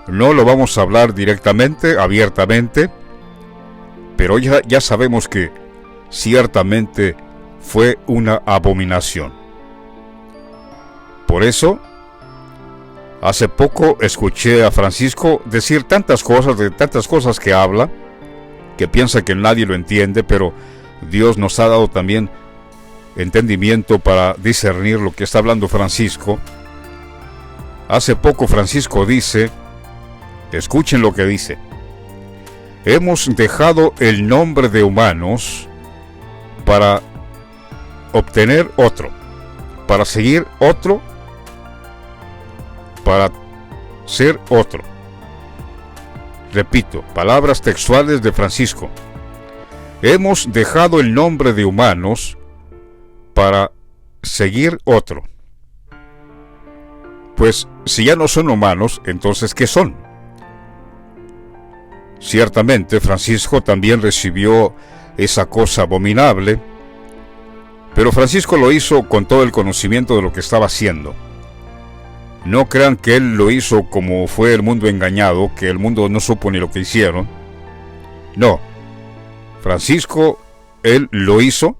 No lo vamos a hablar directamente, abiertamente, pero ya sabemos que ciertamente fue una abominación. Por eso, hace poco escuché a Francisco decir tantas cosas que habla, que piensa que nadie lo entiende, pero Dios nos ha dado también entendimiento para discernir lo que está hablando Francisco. Hace poco Francisco dice, escuchen lo que dice: hemos dejado el nombre de humanos para obtener otro, para seguir otro, para ser otro. Repito, palabras textuales de Francisco: hemos dejado el nombre de humanos para seguir otro. Pues si ya no son humanos, entonces ¿qué son? Ciertamente Francisco también recibió esa cosa abominable, pero Francisco lo hizo con todo el conocimiento de lo que estaba haciendo. No crean que él lo hizo como fue el mundo engañado, que el mundo no supo ni lo que hicieron. No, Francisco, él lo hizo,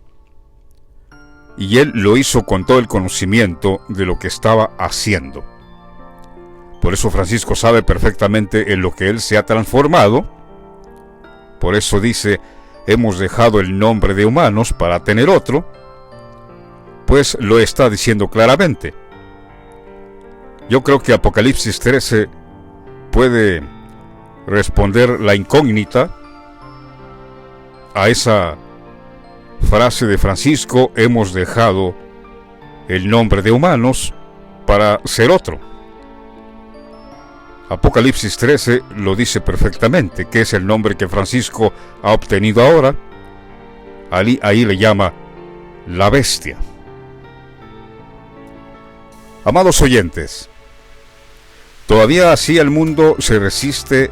y él lo hizo con todo el conocimiento de lo que estaba haciendo. Por eso Francisco sabe perfectamente en lo que él se ha transformado. Por eso dice, hemos dejado el nombre de humanos para tener otro, pues lo está diciendo claramente. Yo creo que Apocalipsis 13 puede responder la incógnita a esa frase de Francisco: hemos dejado el nombre de humanos para ser otro. Apocalipsis 13 lo dice perfectamente, que es el nombre que Francisco ha obtenido ahora. Ahí le llama la bestia. Amados oyentes, todavía así el mundo se resiste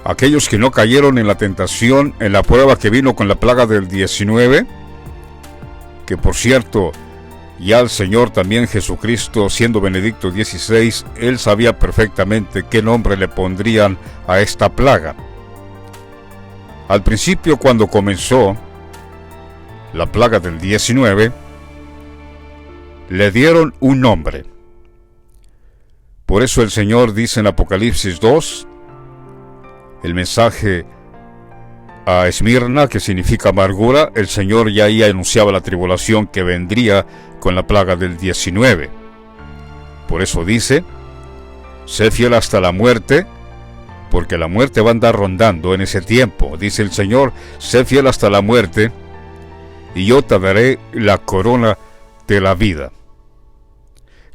a aquellos que no cayeron en la tentación, en la prueba que vino con la plaga del 19, que por cierto, ya el Señor también Jesucristo, siendo Benedicto XVI, él sabía perfectamente qué nombre le pondrían a esta plaga. Al principio, cuando comenzó la plaga del 19, le dieron un nombre. Por eso el Señor dice en Apocalipsis 2, el mensaje a Esmirna, que significa amargura, el Señor ya ahí anunciaba la tribulación que vendría con la plaga del 19. Por eso dice, sé fiel hasta la muerte, porque la muerte va a andar rondando en ese tiempo. Dice el Señor, sé fiel hasta la muerte, y yo te daré la corona de la vida.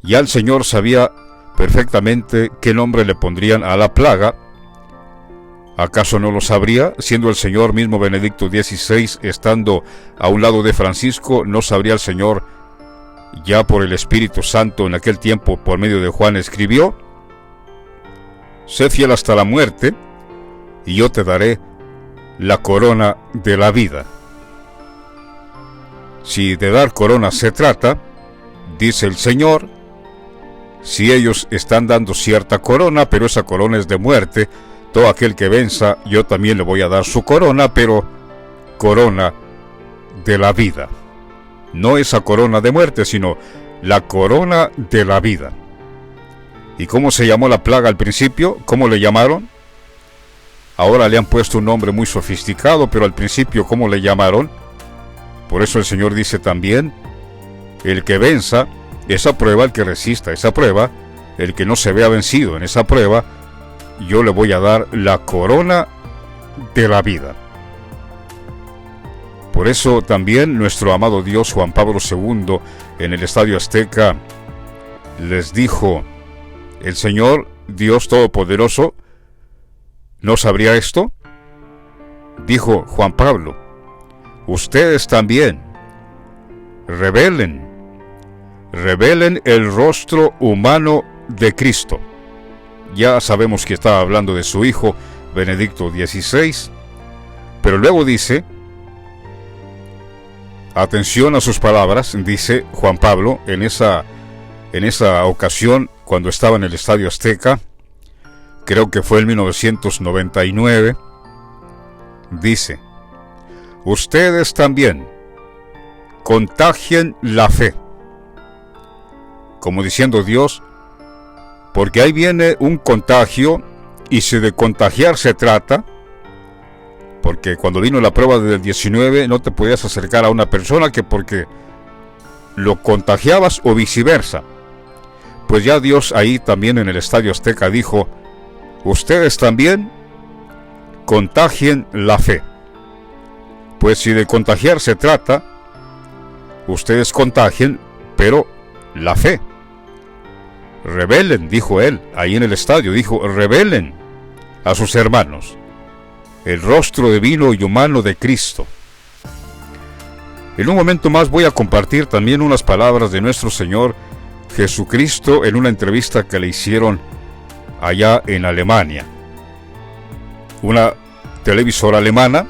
Ya el Señor sabía perfectamente qué nombre le pondrían a la plaga. ¿Acaso no lo sabría? Siendo el Señor mismo Benedicto XVI, estando a un lado de Francisco, ¿no sabría el Señor, ya por el Espíritu Santo en aquel tiempo, por medio de Juan, escribió? Sé fiel hasta la muerte, y yo te daré la corona de la vida. Si de dar corona se trata, dice el Señor, si ellos están dando cierta corona, pero esa corona es de muerte, todo aquel que venza, yo también le voy a dar su corona, pero corona de la vida. No esa corona de muerte, sino la corona de la vida. ¿Y cómo se llamó la plaga al principio? ¿Cómo le llamaron? Ahora le han puesto un nombre muy sofisticado, pero al principio, ¿cómo le llamaron? Por eso el Señor dice también, el que venza esa prueba, el que resista esa prueba, el que no se vea vencido en esa prueba, yo le voy a dar la corona de la vida. Por eso también nuestro amado Dios Juan Pablo II en el Estadio Azteca les dijo: ¿el Señor Dios Todopoderoso no sabría esto? Dijo Juan Pablo: ustedes también revelen el rostro humano de Cristo. Ya sabemos que estaba hablando de su hijo Benedicto XVI, pero luego dice, atención a sus palabras, dice Juan Pablo en esa ocasión cuando estaba en el Estadio Azteca, creo que fue en 1999, dice: ustedes también contagien la fe. Como diciendo Dios, porque ahí viene un contagio, y si de contagiar se trata, porque cuando vino la prueba del 19 no te podías acercar a una persona que porque lo contagiabas o viceversa. Pues ya Dios ahí también en el Estadio Azteca dijo: ustedes también contagien la fe. Pues si de contagiar se trata, ustedes contagien, pero la fe. Revelen, dijo él, ahí en el estadio, dijo: revelen a sus hermanos el rostro divino y humano de Cristo. En un momento más voy a compartir también unas palabras de nuestro Señor Jesucristo en una entrevista que le hicieron allá en Alemania. Una televisora alemana,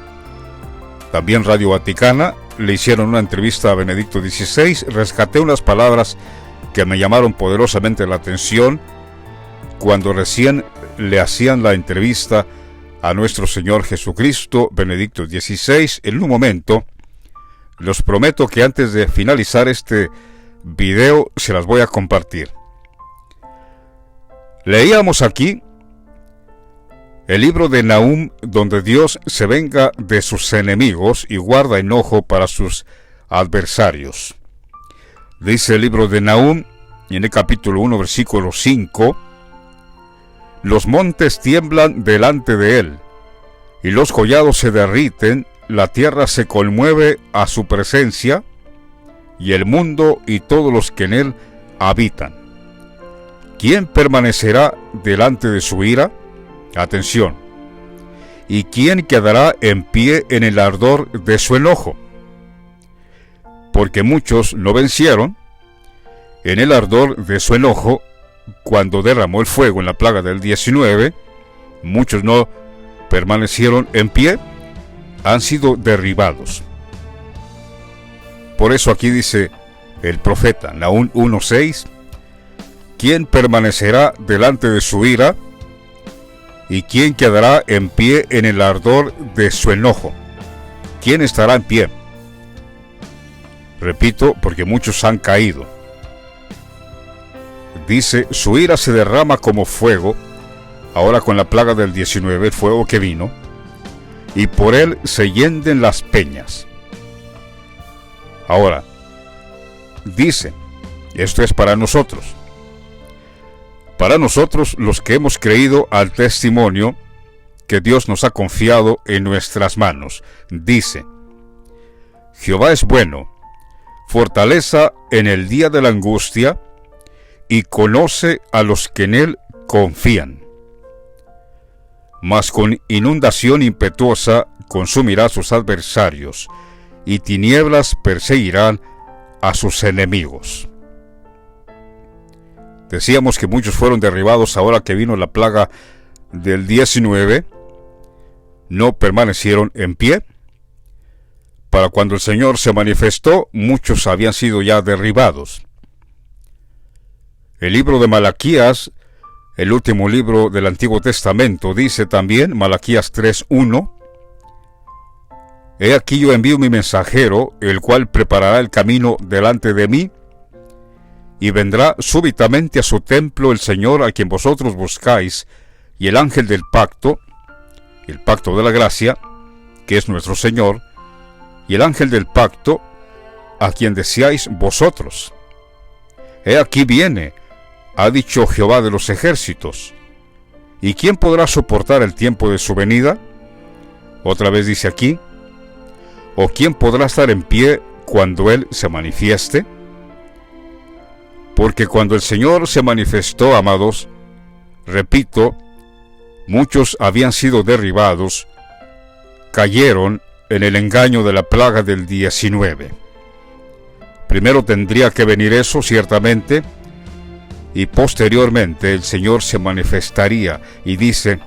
también Radio Vaticana, le hicieron una entrevista a Benedicto XVI. Rescaté unas palabras que me llamaron poderosamente la atención cuando recién le hacían la entrevista a nuestro Señor Jesucristo, Benedicto XVI. En un momento, les prometo que antes de finalizar este video se las voy a compartir. Leíamos aquí el libro de Nahum, donde Dios se venga de sus enemigos y guarda enojo para sus adversarios. Dice el libro de Nahum, en el capítulo 1, versículo 5, los montes tiemblan delante de él, y los collados se derriten, la tierra se conmueve a su presencia, y el mundo y todos los que en él habitan. ¿Quién permanecerá delante de su ira? Atención. ¿Y quién quedará en pie en el ardor de su enojo? Porque muchos no vencieron en el ardor de su enojo cuando derramó el fuego en la plaga del 19. Muchos no permanecieron en pie, han sido derribados. Por eso aquí dice el profeta Nahum 1:6: ¿quién permanecerá delante de su ira? ¿Y quién quedará en pie en el ardor de su enojo? ¿Quién estará en pie? Repito, porque muchos han caído. Dice: su ira se derrama como fuego, ahora con la plaga del 19, el fuego que vino, y por él se hienden las peñas. Ahora, dice, esto es para nosotros los que hemos creído al testimonio que Dios nos ha confiado en nuestras manos. Dice: Jehová es bueno, fortaleza en el día de la angustia, y conoce a los que en él confían. Mas con inundación impetuosa consumirá a sus adversarios, y tinieblas perseguirán a sus enemigos. Decíamos que muchos fueron derribados ahora que vino la plaga del 19, no permanecieron en pie. Para cuando el Señor se manifestó, muchos habían sido ya derribados. El libro de Malaquías, el último libro del Antiguo Testamento, dice también, Malaquías 3:1, He aquí yo envío mi mensajero, el cual preparará el camino delante de mí, y vendrá súbitamente a su templo el Señor a quien vosotros buscáis, y el ángel del pacto, el pacto de la gracia, que es nuestro Señor, y el ángel del pacto, a quien deseáis vosotros. He aquí viene, ha dicho Jehová de los ejércitos. ¿Y quién podrá soportar el tiempo de su venida? Otra vez dice aquí: ¿O quién podrá estar en pie cuando Él se manifieste? Porque cuando el Señor se manifestó, amados, repito, muchos habían sido derribados, cayeron en el engaño de la plaga del 19. Primero tendría que venir eso, ciertamente, y posteriormente el Señor se manifestaría, y dice,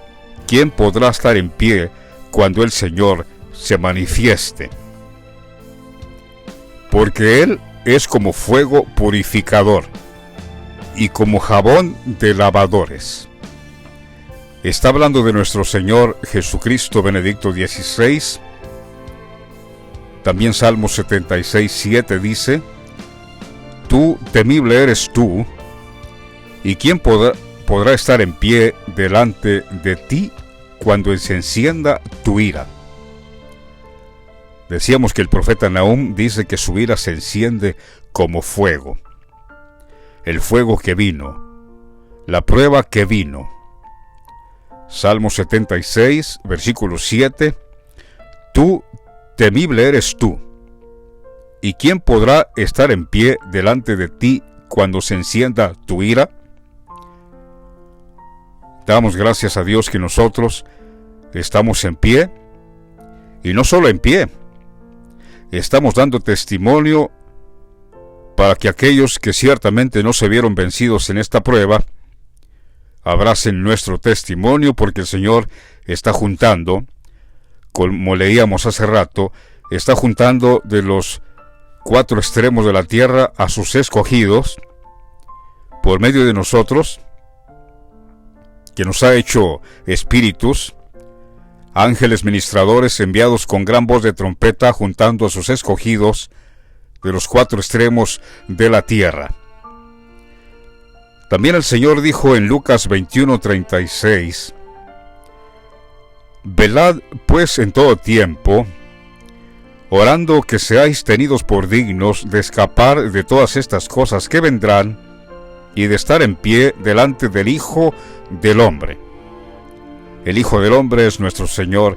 ¿quién podrá estar en pie cuando el Señor se manifieste? Porque Él es como fuego purificador y como jabón de lavadores. Está hablando de nuestro Señor Jesucristo, Benedicto XVI. También Salmo 76:7 dice, tú, temible eres tú, ¿y quién podrá estar en pie delante de ti cuando se encienda tu ira? Decíamos que el profeta Nahum dice que su ira se enciende como fuego. El fuego que vino, la prueba que vino. Salmo 76, versículo 7. Tú, temible eres tú, ¿y quién podrá estar en pie delante de ti cuando se encienda tu ira? Damos gracias a Dios que nosotros estamos en pie, y no solo en pie, estamos dando testimonio para que aquellos que ciertamente no se vieron vencidos en esta prueba abracen nuestro testimonio, porque el Señor está juntando, como leíamos hace rato, está juntando de los 4 extremos de la tierra a sus escogidos por medio de nosotros, que nos ha hecho espíritus, ángeles ministradores enviados con gran voz de trompeta, juntando a sus escogidos de los 4 extremos de la tierra. También el Señor dijo en Lucas 21:36, velad pues en todo tiempo, orando que seáis tenidos por dignos de escapar de todas estas cosas que vendrán y de estar en pie delante del Hijo del Hombre. El Hijo del Hombre es nuestro Señor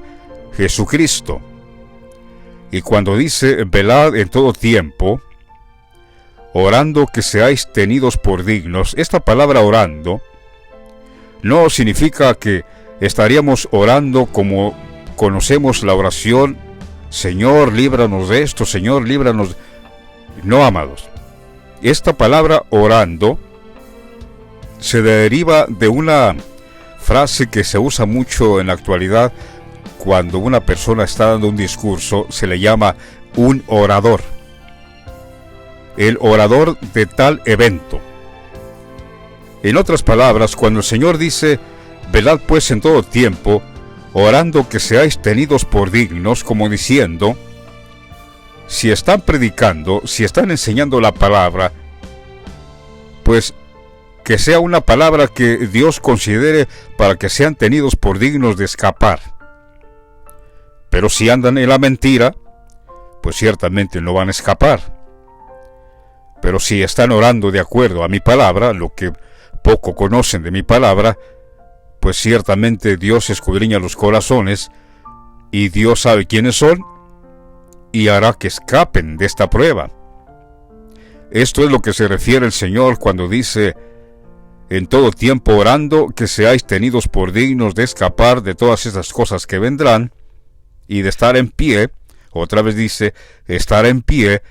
Jesucristo. Y cuando dice velad en todo tiempo, orando que seáis tenidos por dignos, esta palabra orando no significa que estaríamos orando como conocemos la oración, Señor, líbranos de esto, Señor, líbranos. No, amados. Esta palabra orando se deriva de una frase que se usa mucho en la actualidad cuando una persona está dando un discurso, se le llama un orador. El orador de tal evento. En otras palabras, cuando el Señor dice, velad pues en todo tiempo, orando que seáis tenidos por dignos, como diciendo, si están predicando, si están enseñando la palabra, pues que sea una palabra que Dios considere para que sean tenidos por dignos de escapar. Pero si andan en la mentira, pues ciertamente no van a escapar. Pero si están orando de acuerdo a mi palabra, lo que poco conocen de mi palabra, pues ciertamente Dios escudriña los corazones y Dios sabe quiénes son y hará que escapen de esta prueba. Esto es lo que se refiere el Señor cuando dice, en todo tiempo orando que seáis tenidos por dignos de escapar de todas estas cosas que vendrán y de estar en pie, otra vez dice, estar en pie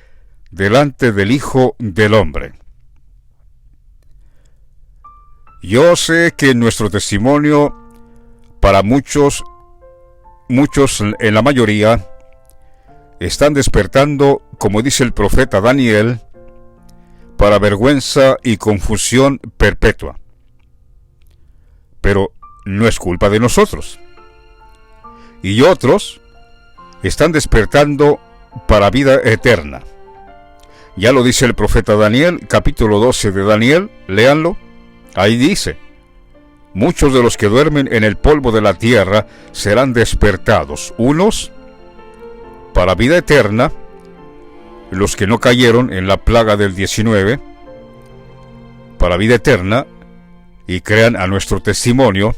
delante del Hijo del Hombre. Yo sé que nuestro testimonio, para muchos en la mayoría, están despertando, como dice el profeta Daniel, para vergüenza y confusión perpetua. Pero no es culpa de nosotros. Y otros están despertando para vida eterna. Ya lo dice el profeta Daniel, capítulo 12 de Daniel, léanlo. Ahí dice, muchos de los que duermen en el polvo de la tierra serán despertados, unos para vida eterna, los que no cayeron en la plaga del 19, para vida eterna, y crean a nuestro testimonio,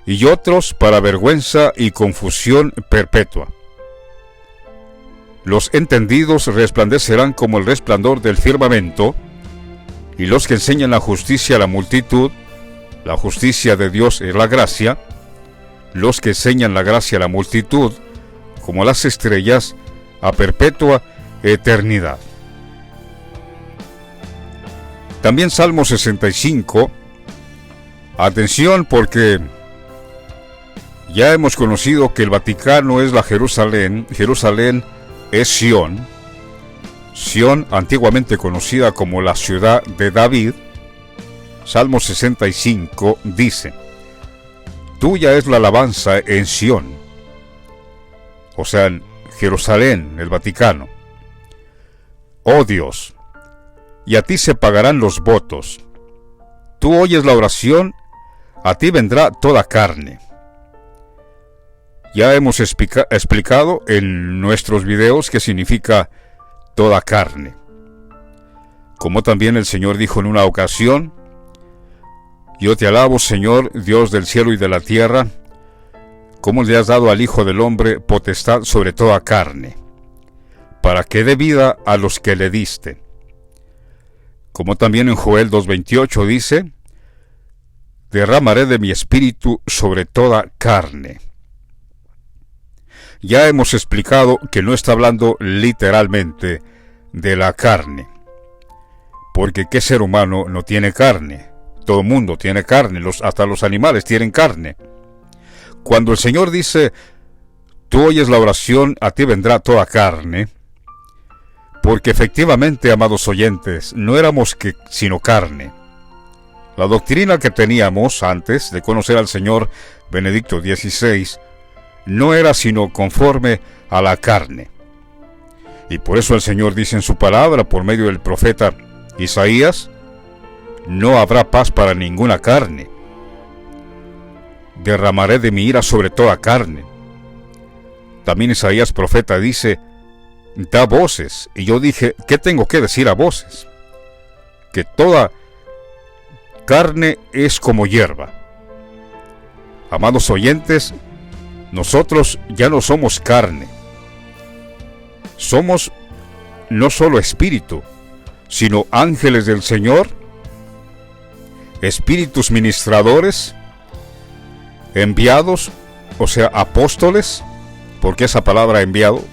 y otros para vergüenza y confusión perpetua. Los entendidos resplandecerán como el resplandor del firmamento, y los que enseñan la justicia a la multitud, la justicia de Dios es la gracia, los que enseñan la gracia a la multitud, como las estrellas, a perpetua eternidad. También Salmo 65, atención, porque ya hemos conocido que el Vaticano es la Jerusalén, Jerusalén es Sión, Sión antiguamente conocida como la ciudad de David. Salmo 65 dice: tuya es la alabanza en Sión, o sea, en Jerusalén, el Vaticano. Oh Dios, y a ti se pagarán los votos. Tú oyes la oración, a ti vendrá toda carne. Ya hemos explicado en nuestros videos qué significa toda carne. Como también el Señor dijo en una ocasión: yo te alabo, Señor, Dios del cielo y de la tierra, como le has dado al Hijo del Hombre potestad sobre toda carne, para que dé vida a los que le diste. Como también en Joel 2:28 dice: derramaré de mi espíritu sobre toda carne. Ya hemos explicado que no está hablando literalmente de la carne, porque ¿qué ser humano no tiene carne? Todo el mundo tiene carne, hasta los animales tienen carne. Cuando el Señor dice: tú oyes la oración, a ti vendrá toda carne, porque efectivamente, amados oyentes, no éramos sino carne. La doctrina que teníamos antes de conocer al Señor Benedicto XVI no era sino conforme a la carne. Y por eso el Señor dice en su palabra, por medio del profeta Isaías: no habrá paz para ninguna carne. Derramaré de mi ira sobre toda carne. También Isaías profeta dice: da voces. Y yo dije: ¿qué tengo que decir a voces? Que toda carne es como hierba. Amados oyentes, nosotros ya no somos carne. Somos no solo espíritu, sino ángeles del Señor, espíritus ministradores, enviados, o sea, apóstoles, porque esa palabra enviado,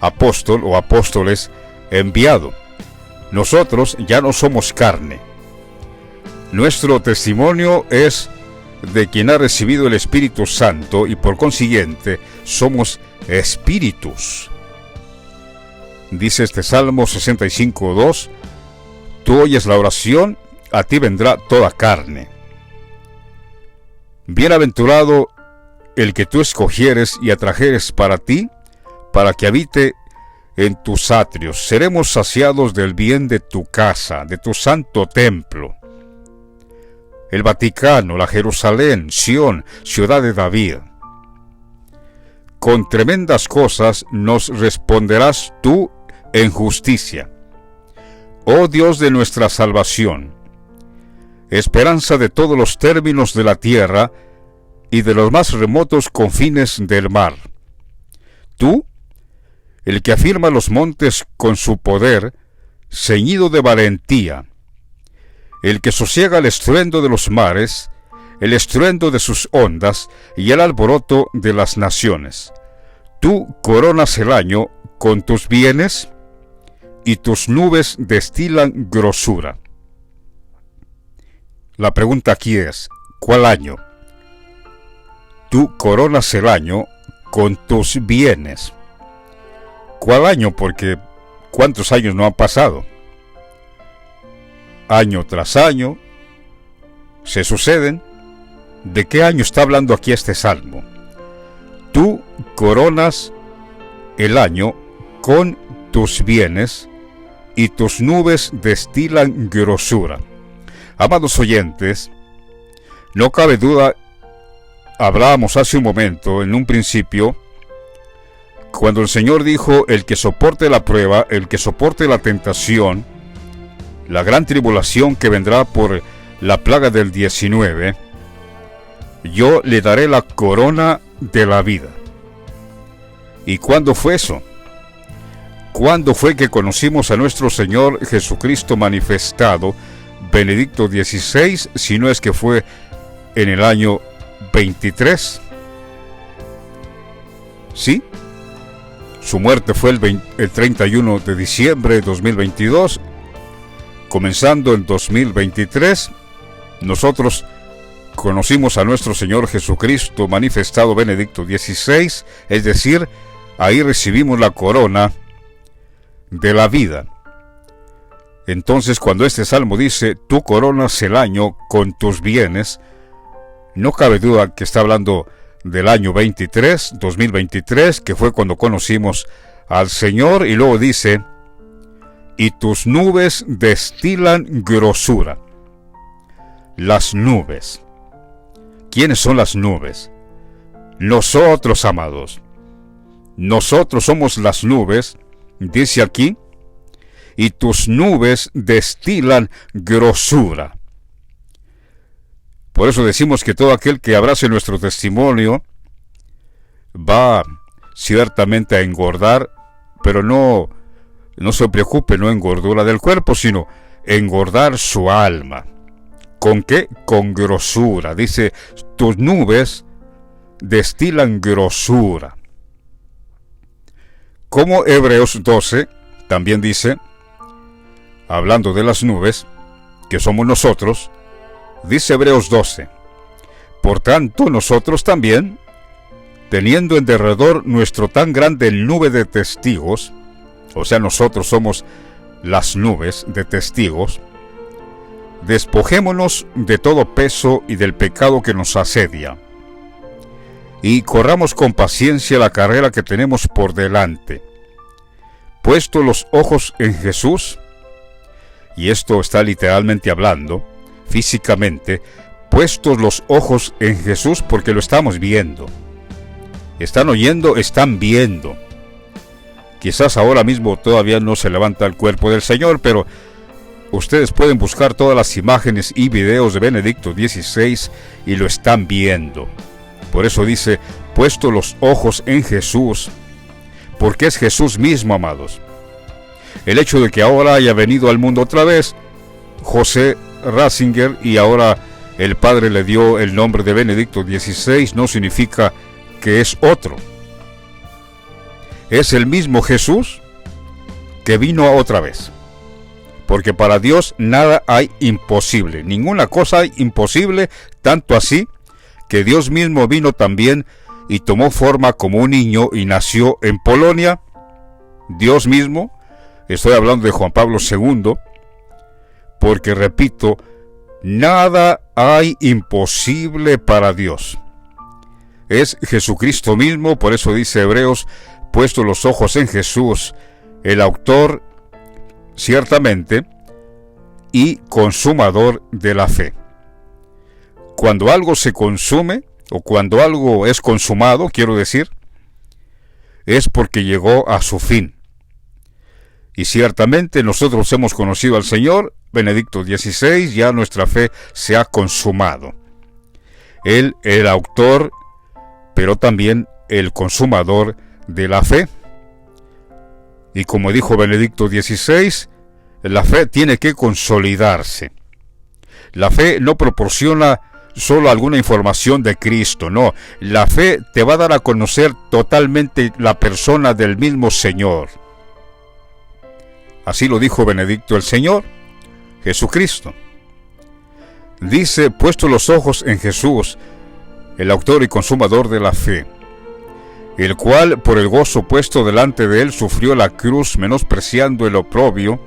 apóstol o apóstoles, enviado. Nosotros ya no somos carne. Nuestro testimonio es de quien ha recibido el Espíritu Santo, y por consiguiente somos espíritus. Dice este Salmo 65:2: tú oyes la oración, a ti vendrá toda carne. Bienaventurado el que tú escogieres y atrajeres para ti, para que habite en tus atrios. Seremos saciados del bien de tu casa, de tu santo templo. El Vaticano, la Jerusalén, Sión, ciudad de David. Con tremendas cosas nos responderás tú en justicia. Oh Dios de nuestra salvación, esperanza de todos los términos de la tierra y de los más remotos confines del mar. Tú, el que afirma los montes con su poder, ceñido de valentía, el que sosiega el estruendo de los mares, el estruendo de sus ondas y el alboroto de las naciones. Tú coronas el año con tus bienes, y tus nubes destilan grosura. La pregunta aquí es: ¿cuál año? Tú coronas el año con tus bienes. ¿Cuál año? Porque ¿cuántos años no han pasado? Año tras año se suceden. ¿De qué año está hablando aquí este salmo? Tú coronas el año con tus bienes, y tus nubes destilan grosura. Amados oyentes, no cabe duda, hablábamos hace un momento, en un principio, cuando el Señor dijo: el que soporte la prueba, el que soporte la tentación, la gran tribulación que vendrá por la plaga del 19, yo le daré la corona de la vida. ¿Y cuándo fue eso? ¿Cuándo fue que conocimos a nuestro Señor Jesucristo manifestado, Benedicto XVI, si no es que fue en el año 23? Sí, su muerte fue el 31 de diciembre de 2022. Comenzando en 2023, nosotros conocimos a nuestro Señor Jesucristo manifestado Benedicto XVI, es decir, ahí recibimos la corona de la vida. Entonces, cuando este salmo dice, tú coronas el año con tus bienes, no cabe duda que está hablando del año 2023, que fue cuando conocimos al Señor, y luego dice, y tus nubes destilan grosura. Las nubes. ¿Quiénes son las nubes? Nosotros, amados. Nosotros somos las nubes, dice aquí, y tus nubes destilan grosura. Por eso decimos que todo aquel que abrace nuestro testimonio va ciertamente a engordar, pero no se preocupe, no en gordura del cuerpo, sino engordar su alma. ¿Con qué? Con grosura. Dice, tus nubes destilan grosura. Como Hebreos 12 también dice, hablando de las nubes, que somos nosotros, dice Hebreos 12, por tanto nosotros también, teniendo en derredor nuestro tan grande nube de testigos, o sea, nosotros somos las nubes de testigos, despojémonos de todo peso y del pecado que nos asedia, y corramos con paciencia la carrera que tenemos por delante, puesto los ojos en Jesús, y esto está literalmente hablando, físicamente, puestos los ojos en Jesús, porque lo estamos viendo. Están oyendo, están viendo. Quizás ahora mismo todavía no se levanta el cuerpo del Señor, pero ustedes pueden buscar todas las imágenes y videos de Benedicto XVI y lo están viendo. Por eso dice, puesto los ojos en Jesús, porque es Jesús mismo, amados. El hecho de que ahora haya venido al mundo otra vez José Ratzinger y ahora el Padre le dio el nombre de Benedicto XVI no significa que es otro. Es el mismo Jesús que vino otra vez. Porque para Dios nada hay imposible, ninguna cosa hay imposible, tanto así que Dios mismo vino también y tomó forma como un niño y nació en Polonia. Dios mismo, estoy hablando de Juan Pablo II, porque repito, nada hay imposible para Dios. Es Jesucristo mismo, por eso dice Hebreos, puesto los ojos en Jesús, el autor, ciertamente, y consumador de la fe. Cuando algo se consume, o cuando algo es consumado, quiero decir, es porque llegó a su fin. Y ciertamente nosotros hemos conocido al Señor, Benedicto XVI, ya nuestra fe se ha consumado. Él, el autor, pero también el consumador de la fe. Y como dijo Benedicto XVI, la fe tiene que consolidarse. La fe no proporciona solo alguna información de Cristo, no. La fe te va a dar a conocer totalmente la persona del mismo Señor. Así lo dijo Benedicto el Señor, Jesucristo. Dice, puesto los ojos en Jesús, el autor y consumador de la fe, el cual por el gozo puesto delante de él sufrió la cruz, menospreciando el oprobio,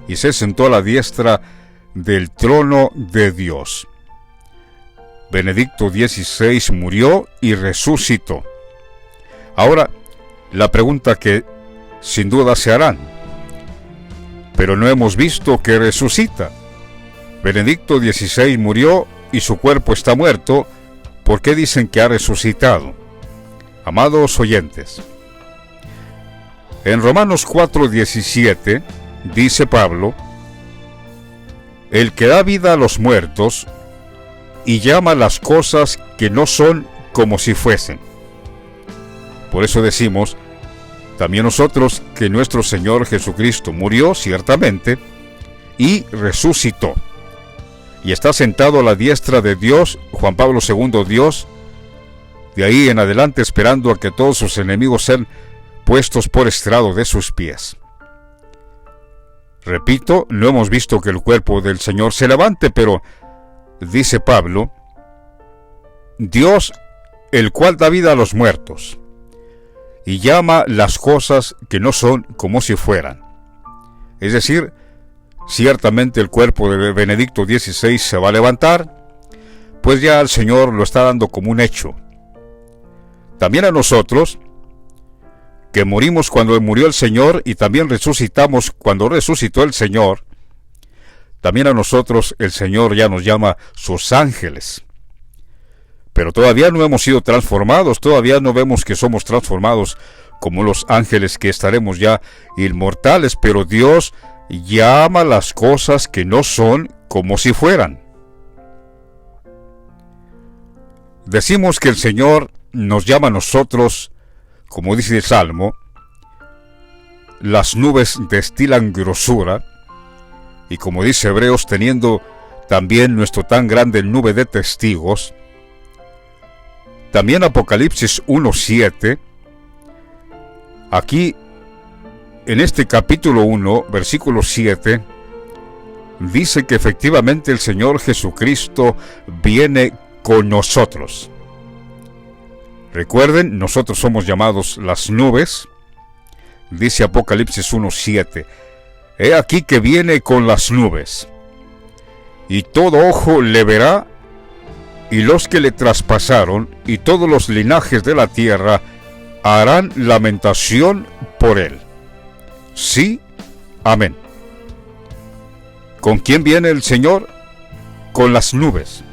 y se sentó a la diestra del trono de Dios. Benedicto XVI murió y resucitó. Ahora, la pregunta que sin duda se harán, pero no hemos visto que resucita. Benedicto XVI murió y su cuerpo está muerto, ¿por qué dicen que ha resucitado? Amados oyentes, en Romanos 4:17 dice Pablo, el que da vida a los muertos y llama las cosas que no son como si fuesen. Por eso decimos, también nosotros que nuestro Señor Jesucristo murió ciertamente y resucitó, y está sentado a la diestra de Dios, Juan Pablo II, Dios, de ahí en adelante esperando a que todos sus enemigos sean puestos por estrado de sus pies. Repito, no hemos visto que el cuerpo del Señor se levante, pero, dice Pablo, Dios, el cual da vida a los muertos, y llama las cosas que no son como si fueran. Es decir, ciertamente el cuerpo de Benedicto XVI se va a levantar, pues ya el Señor lo está dando como un hecho. También a nosotros, que morimos cuando murió el Señor y también resucitamos cuando resucitó el Señor, también a nosotros el Señor ya nos llama sus ángeles. Pero todavía no hemos sido transformados, todavía no vemos que somos transformados como los ángeles, que estaremos ya inmortales, pero Dios llama las cosas que no son como si fueran. Decimos que el Señor nos llama a nosotros, como dice el Salmo, las nubes destilan grosura, y como dice Hebreos, teniendo también nuestro tan grande nube de testigos. También Apocalipsis 1:7, aquí en este capítulo 1, versículo 7, dice que efectivamente el Señor Jesucristo viene con nosotros. Recuerden, nosotros somos llamados las nubes. Dice Apocalipsis 1:7, he aquí que viene con las nubes, y todo ojo le verá, y los que le traspasaron, y todos los linajes de la tierra harán lamentación por él. Sí, amén. ¿Con quién viene el Señor? Con las nubes.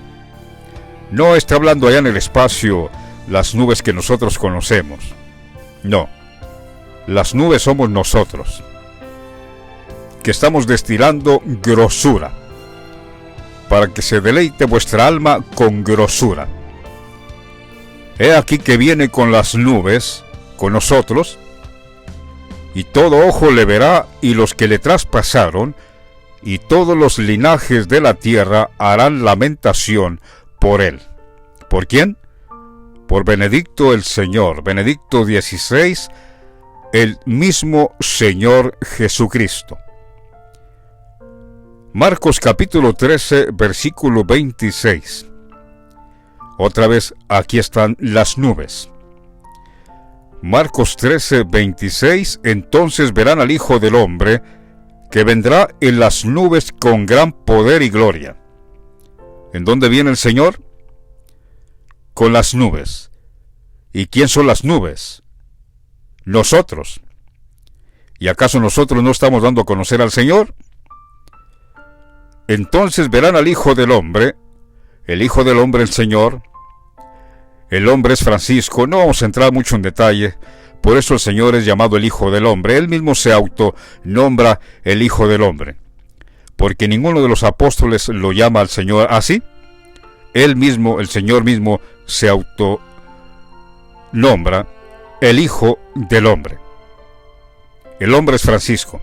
No está hablando allá en el espacio, las nubes que nosotros conocemos. No, las nubes somos nosotros, que estamos destilando grosura, para que se deleite vuestra alma con grosura. He aquí que viene con las nubes, con nosotros, y todo ojo le verá, y los que le traspasaron, y todos los linajes de la tierra harán lamentación por él. ¿Por quién? Por Benedicto el Señor, Benedicto XVI, el mismo Señor Jesucristo. Marcos capítulo 13, versículo 26. Otra vez, aquí están las nubes. Marcos 13, 26, entonces verán al Hijo del Hombre, que vendrá en las nubes con gran poder y gloria. ¿En dónde viene el Señor? Con las nubes. ¿Y quién son las nubes? Nosotros. ¿Y acaso nosotros no estamos dando a conocer al Señor? Entonces verán al Hijo del Hombre, el Hijo del Hombre, el Señor. El hombre es Francisco, no vamos a entrar mucho en detalle, por eso el Señor es llamado el Hijo del Hombre. Él mismo se autonombra el Hijo del Hombre, porque ninguno de los apóstoles lo llama al Señor así. Él mismo, el Señor mismo, se autonombra el Hijo del Hombre. El hombre es Francisco.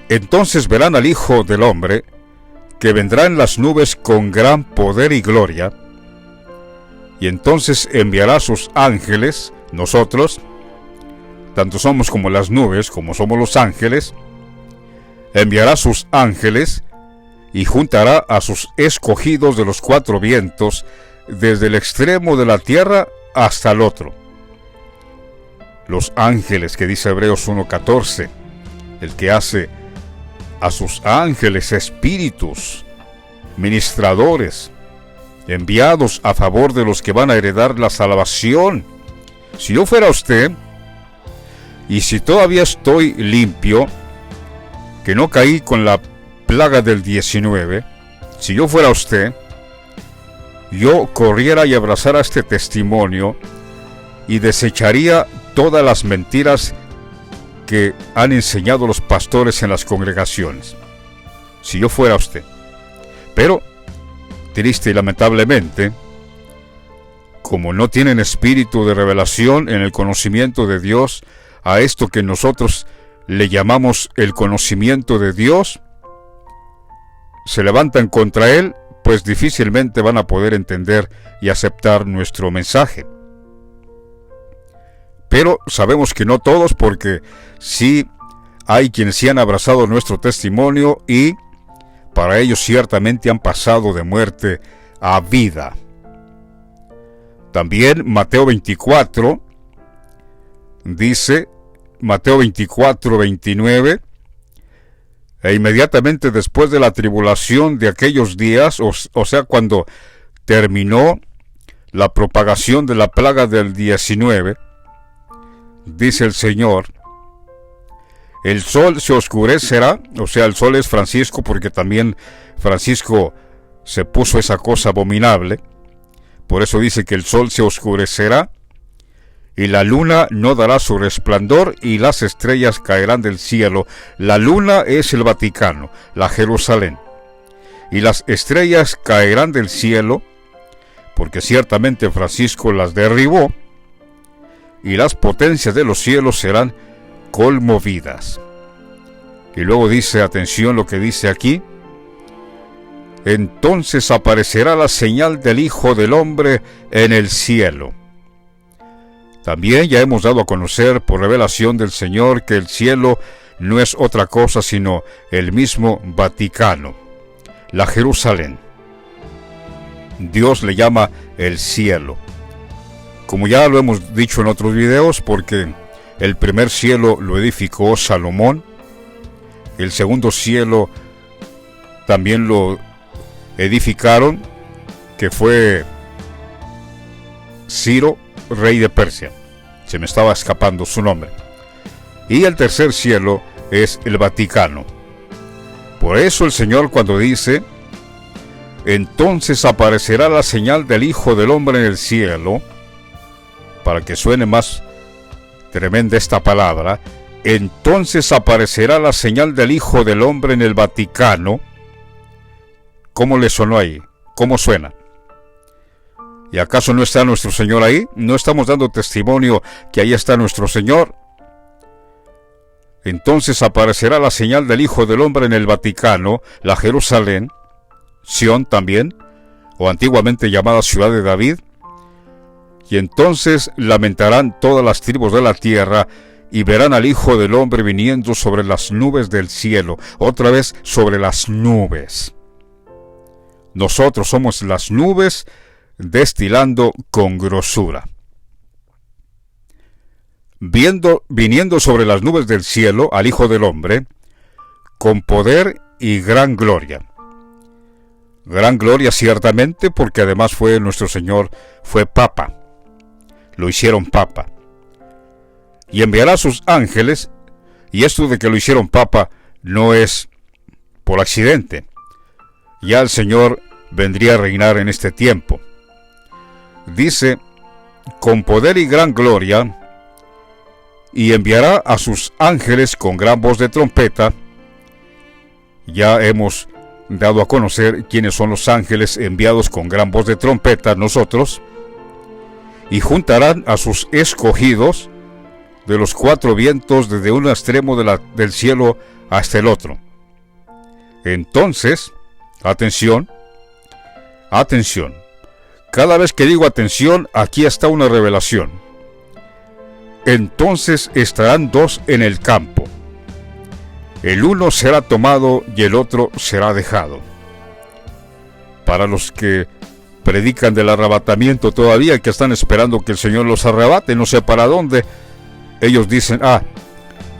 Entonces verán al Hijo del Hombre, que vendrá en las nubes con gran poder y gloria, y entonces enviará sus ángeles. Nosotros, tanto somos como las nubes, como somos los ángeles, enviará sus ángeles, y juntará a sus escogidos de los cuatro vientos, desde el extremo de la tierra hasta el otro. Los ángeles que dice Hebreos 1:14, el que hace a sus ángeles espíritus, ministradores, enviados a favor de los que van a heredar la salvación. Si yo fuera usted, y si todavía estoy limpio, que no caí con la plaga del 19, si yo fuera usted, yo corriera y abrazara este testimonio y desecharía todas las mentiras que han enseñado los pastores en las congregaciones, si yo fuera usted. Pero, triste y lamentablemente, como no tienen espíritu de revelación en el conocimiento de Dios, a esto que nosotros le llamamos el conocimiento de Dios, se levantan contra él, pues difícilmente van a poder entender y aceptar nuestro mensaje. Pero sabemos que no todos, porque sí hay quienes sí han abrazado nuestro testimonio y para ellos ciertamente han pasado de muerte a vida. También Mateo 24 dice, Mateo 24, 29, e inmediatamente después de la tribulación de aquellos días, o sea, cuando terminó la propagación de la plaga del 19, dice el Señor, el sol se oscurecerá, o sea, el sol es Francisco, porque también Francisco se puso esa cosa abominable, por eso dice que el sol se oscurecerá, y la luna no dará su resplandor, y las estrellas caerán del cielo. La luna es el Vaticano, la Jerusalén, y las estrellas caerán del cielo, porque ciertamente Francisco las derribó, y las potencias de los cielos serán conmovidas. Y luego dice, atención lo que dice aquí, entonces aparecerá la señal del Hijo del Hombre en el cielo. También ya hemos dado a conocer por revelación del Señor que el cielo no es otra cosa sino el mismo Vaticano, la Jerusalén. Dios le llama el cielo. Como ya lo hemos dicho en otros videos, porque el primer cielo lo edificó Salomón, el segundo cielo también lo edificaron, que fue Ciro, rey de Persia. Se me estaba escapando su nombre. Y el tercer cielo es el Vaticano. Por eso el Señor, cuando dice, entonces aparecerá la señal del Hijo del Hombre en el cielo, para que suene más tremenda esta palabra, entonces aparecerá la señal del Hijo del Hombre en el Vaticano. ¿Cómo le sonó ahí? ¿Cómo suena? ¿Y acaso no está nuestro Señor ahí? ¿No estamos dando testimonio que ahí está nuestro Señor? Entonces aparecerá la señal del Hijo del Hombre en el Vaticano, la Jerusalén, Sión también, o antiguamente llamada Ciudad de David, y entonces lamentarán todas las tribus de la tierra, y verán al Hijo del Hombre viniendo sobre las nubes del cielo, otra vez sobre las nubes. Nosotros somos las nubes destilando con grosura. Viniendo sobre las nubes del cielo al Hijo del Hombre, con poder y gran gloria. Gran gloria ciertamente, porque además nuestro Señor fue Papa. Lo hicieron Papa. Y enviará a sus ángeles, y esto de que lo hicieron Papa no es por accidente. Ya el Señor vendría a reinar en este tiempo. Dice, con poder y gran gloria, y enviará a sus ángeles con gran voz de trompeta. Ya hemos dado a conocer quiénes son los ángeles enviados con gran voz de trompeta, nosotros, y juntarán a sus escogidos de los cuatro vientos desde un extremo del cielo hasta el otro. Entonces, atención, atención. Cada vez que digo atención, aquí está una revelación. Entonces estarán dos en el campo. El uno será tomado y el otro será dejado. Para los que predican del arrebatamiento todavía, que están esperando que el Señor los arrebate, no sé para dónde, ellos dicen,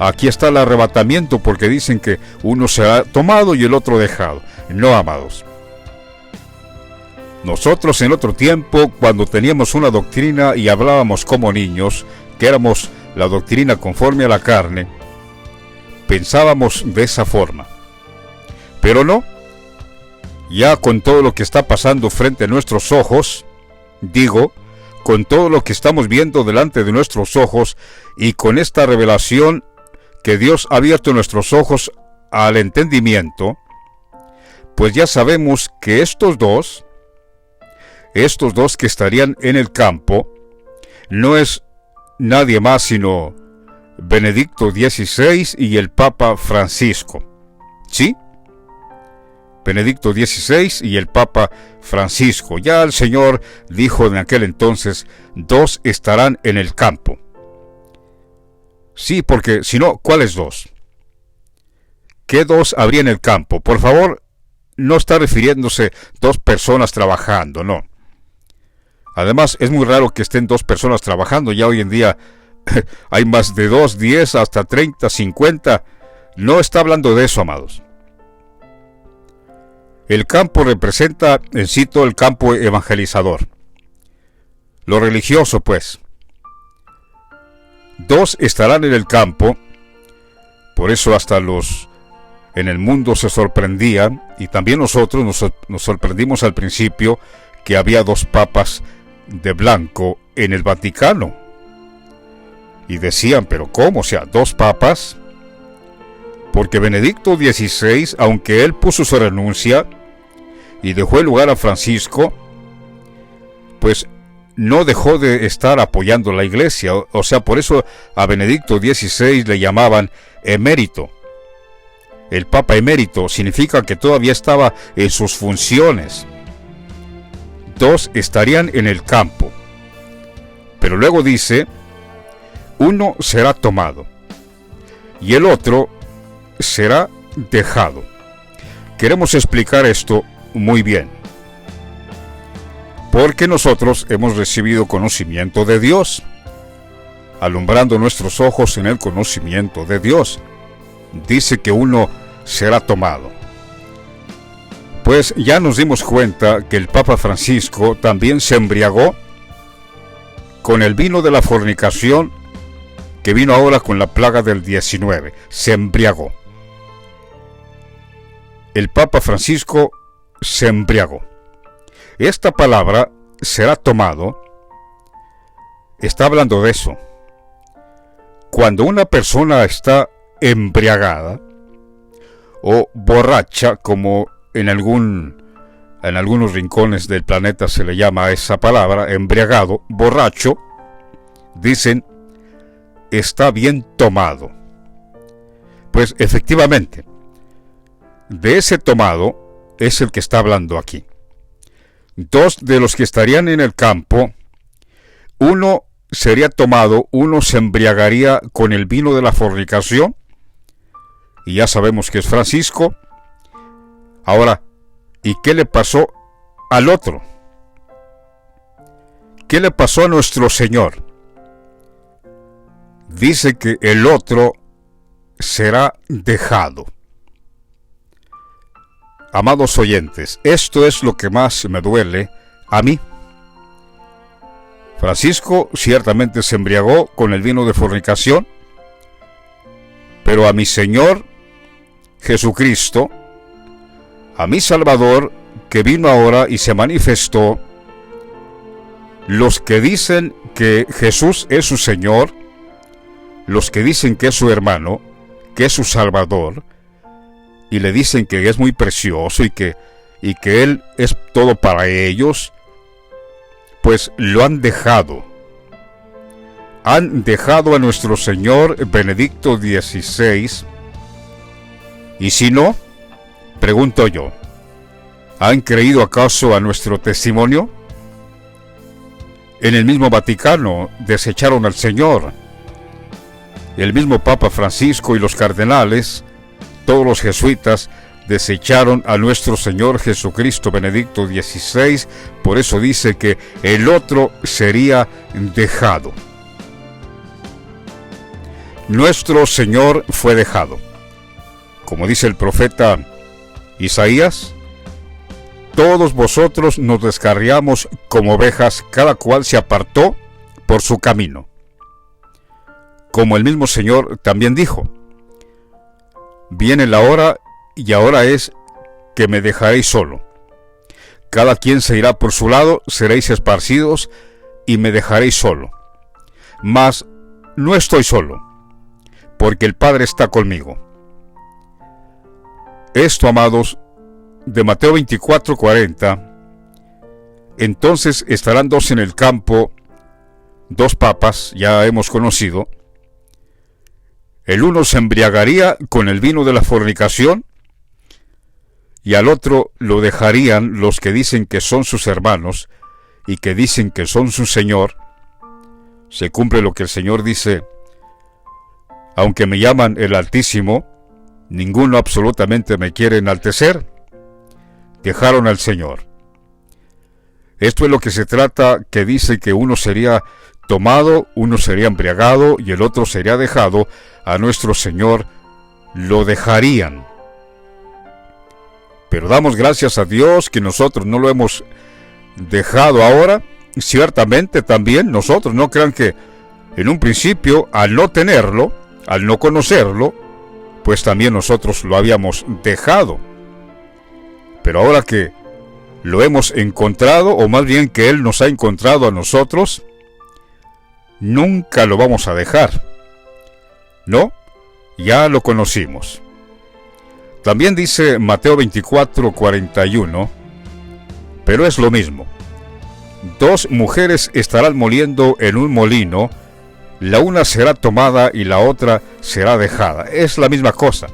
aquí está el arrebatamiento, porque dicen que uno será tomado y el otro dejado. No, amados. Nosotros en otro tiempo, cuando teníamos una doctrina y hablábamos como niños, que éramos la doctrina conforme a la carne, pensábamos de esa forma. Pero no, ya con todo lo que está pasando frente a nuestros ojos, con todo lo que estamos viendo delante de nuestros ojos, y con esta revelación que Dios ha abierto nuestros ojos al entendimiento, pues ya sabemos que estos dos que estarían en el campo, no es nadie más sino Benedicto XVI y el Papa Francisco. ¿Sí? Benedicto XVI y el Papa Francisco. Ya el Señor dijo en aquel entonces, 2 estarán en el campo. Sí, porque si no, ¿cuáles 2? ¿Qué 2 habría en el campo? Por favor, no está refiriéndose 2 personas trabajando, no. Además, es muy raro que estén 2 personas trabajando. Ya hoy en día hay más de 2, 10, hasta 30, 50. No está hablando de eso, amados. El campo representa en sí todo el campo evangelizador. Lo religioso, pues. 2 estarán en el campo. Por eso hasta los en el mundo se sorprendían, y también nosotros nos sorprendimos al principio, que había 2 papas de blanco en el Vaticano. Y decían, pero ¿cómo? O sea, 2 papas. Porque Benedicto XVI, aunque él puso su renuncia y dejó el lugar a Francisco, pues no dejó de estar apoyando la iglesia. O sea, por eso a Benedicto XVI le llamaban emérito. El Papa emérito significa que todavía estaba en sus funciones. 2 estarían en el campo. Pero luego dice, 1 será tomado y el otro será dejado. Queremos explicar esto muy bien, porque nosotros hemos recibido conocimiento de Dios, alumbrando nuestros ojos en el conocimiento de Dios. Dice que 1 será tomado. Pues ya nos dimos cuenta que el Papa Francisco también se embriagó con el vino de la fornicación que vino ahora con la plaga del 19. Se embriagó. El Papa Francisco se embriagó. Esta palabra será tomado está hablando de eso. Cuando una persona está embriagada o borracha, como en algunos rincones del planeta se le llama a esa palabra, embriagado, borracho, dicen, está bien tomado. Pues efectivamente, de ese tomado es el que está hablando aquí. 2 de los que estarían en el campo, 1 sería tomado, 1 se embriagaría con el vino de la fornicación, y ya sabemos que es Francisco. Ahora, ¿y qué le pasó al otro? ¿Qué le pasó a nuestro Señor? Dice que el otro será dejado. Amados oyentes, esto es lo que más me duele a mí. Francisco ciertamente se embriagó con el vino de fornicación, pero a mi Señor Jesucristo, a mi Salvador, que vino ahora y se manifestó, los que dicen que Jesús es su Señor, los que dicen que es su hermano, que es su Salvador, y le dicen que es muy precioso y que Él es todo para ellos, pues lo han dejado. Han dejado a nuestro Señor Benedicto XVI. Y si no, pregunto yo, ¿han creído acaso a nuestro testimonio? En el mismo Vaticano desecharon al Señor. El mismo Papa Francisco y los cardenales, todos los jesuitas, desecharon a nuestro Señor Jesucristo Benedicto XVI. Por eso dice que el otro sería dejado. Nuestro Señor fue dejado. Como dice el profeta Isaías, todos vosotros nos descarriamos como ovejas, cada cual se apartó por su camino. Como el mismo Señor también dijo, viene la hora y ahora es que me dejaréis solo. Cada quien se irá por su lado, seréis esparcidos y me dejaréis solo. Mas no estoy solo, porque el Padre está conmigo. Esto, amados, de Mateo 24:40, entonces estarán 2 en el campo, 2 papas, ya hemos conocido, El uno se embriagaría con el vino de la fornicación, y al otro lo dejarían los que dicen que son sus hermanos y que dicen que son su Señor. Se cumple lo que el Señor dice: aunque me llaman el Altísimo, ninguno absolutamente me quiere enaltecer. Dejaron al Señor. Esto es lo que se trata, que dice que uno sería tomado, uno sería embriagado y el otro sería dejado. A nuestro Señor lo dejarían. Pero damos gracias a Dios que nosotros no lo hemos dejado ahora. Ciertamente también nosotros, no crean que en un principio, al no tenerlo, al no conocerlo, pues también nosotros lo habíamos dejado. Pero ahora que lo hemos encontrado, o más bien que Él nos ha encontrado a nosotros, nunca lo vamos a dejar. No, ya lo conocimos. También dice Mateo 24:41, pero es lo mismo. 2 mujeres estarán moliendo en un molino, la una será tomada y la otra será dejada. Es la misma cosa.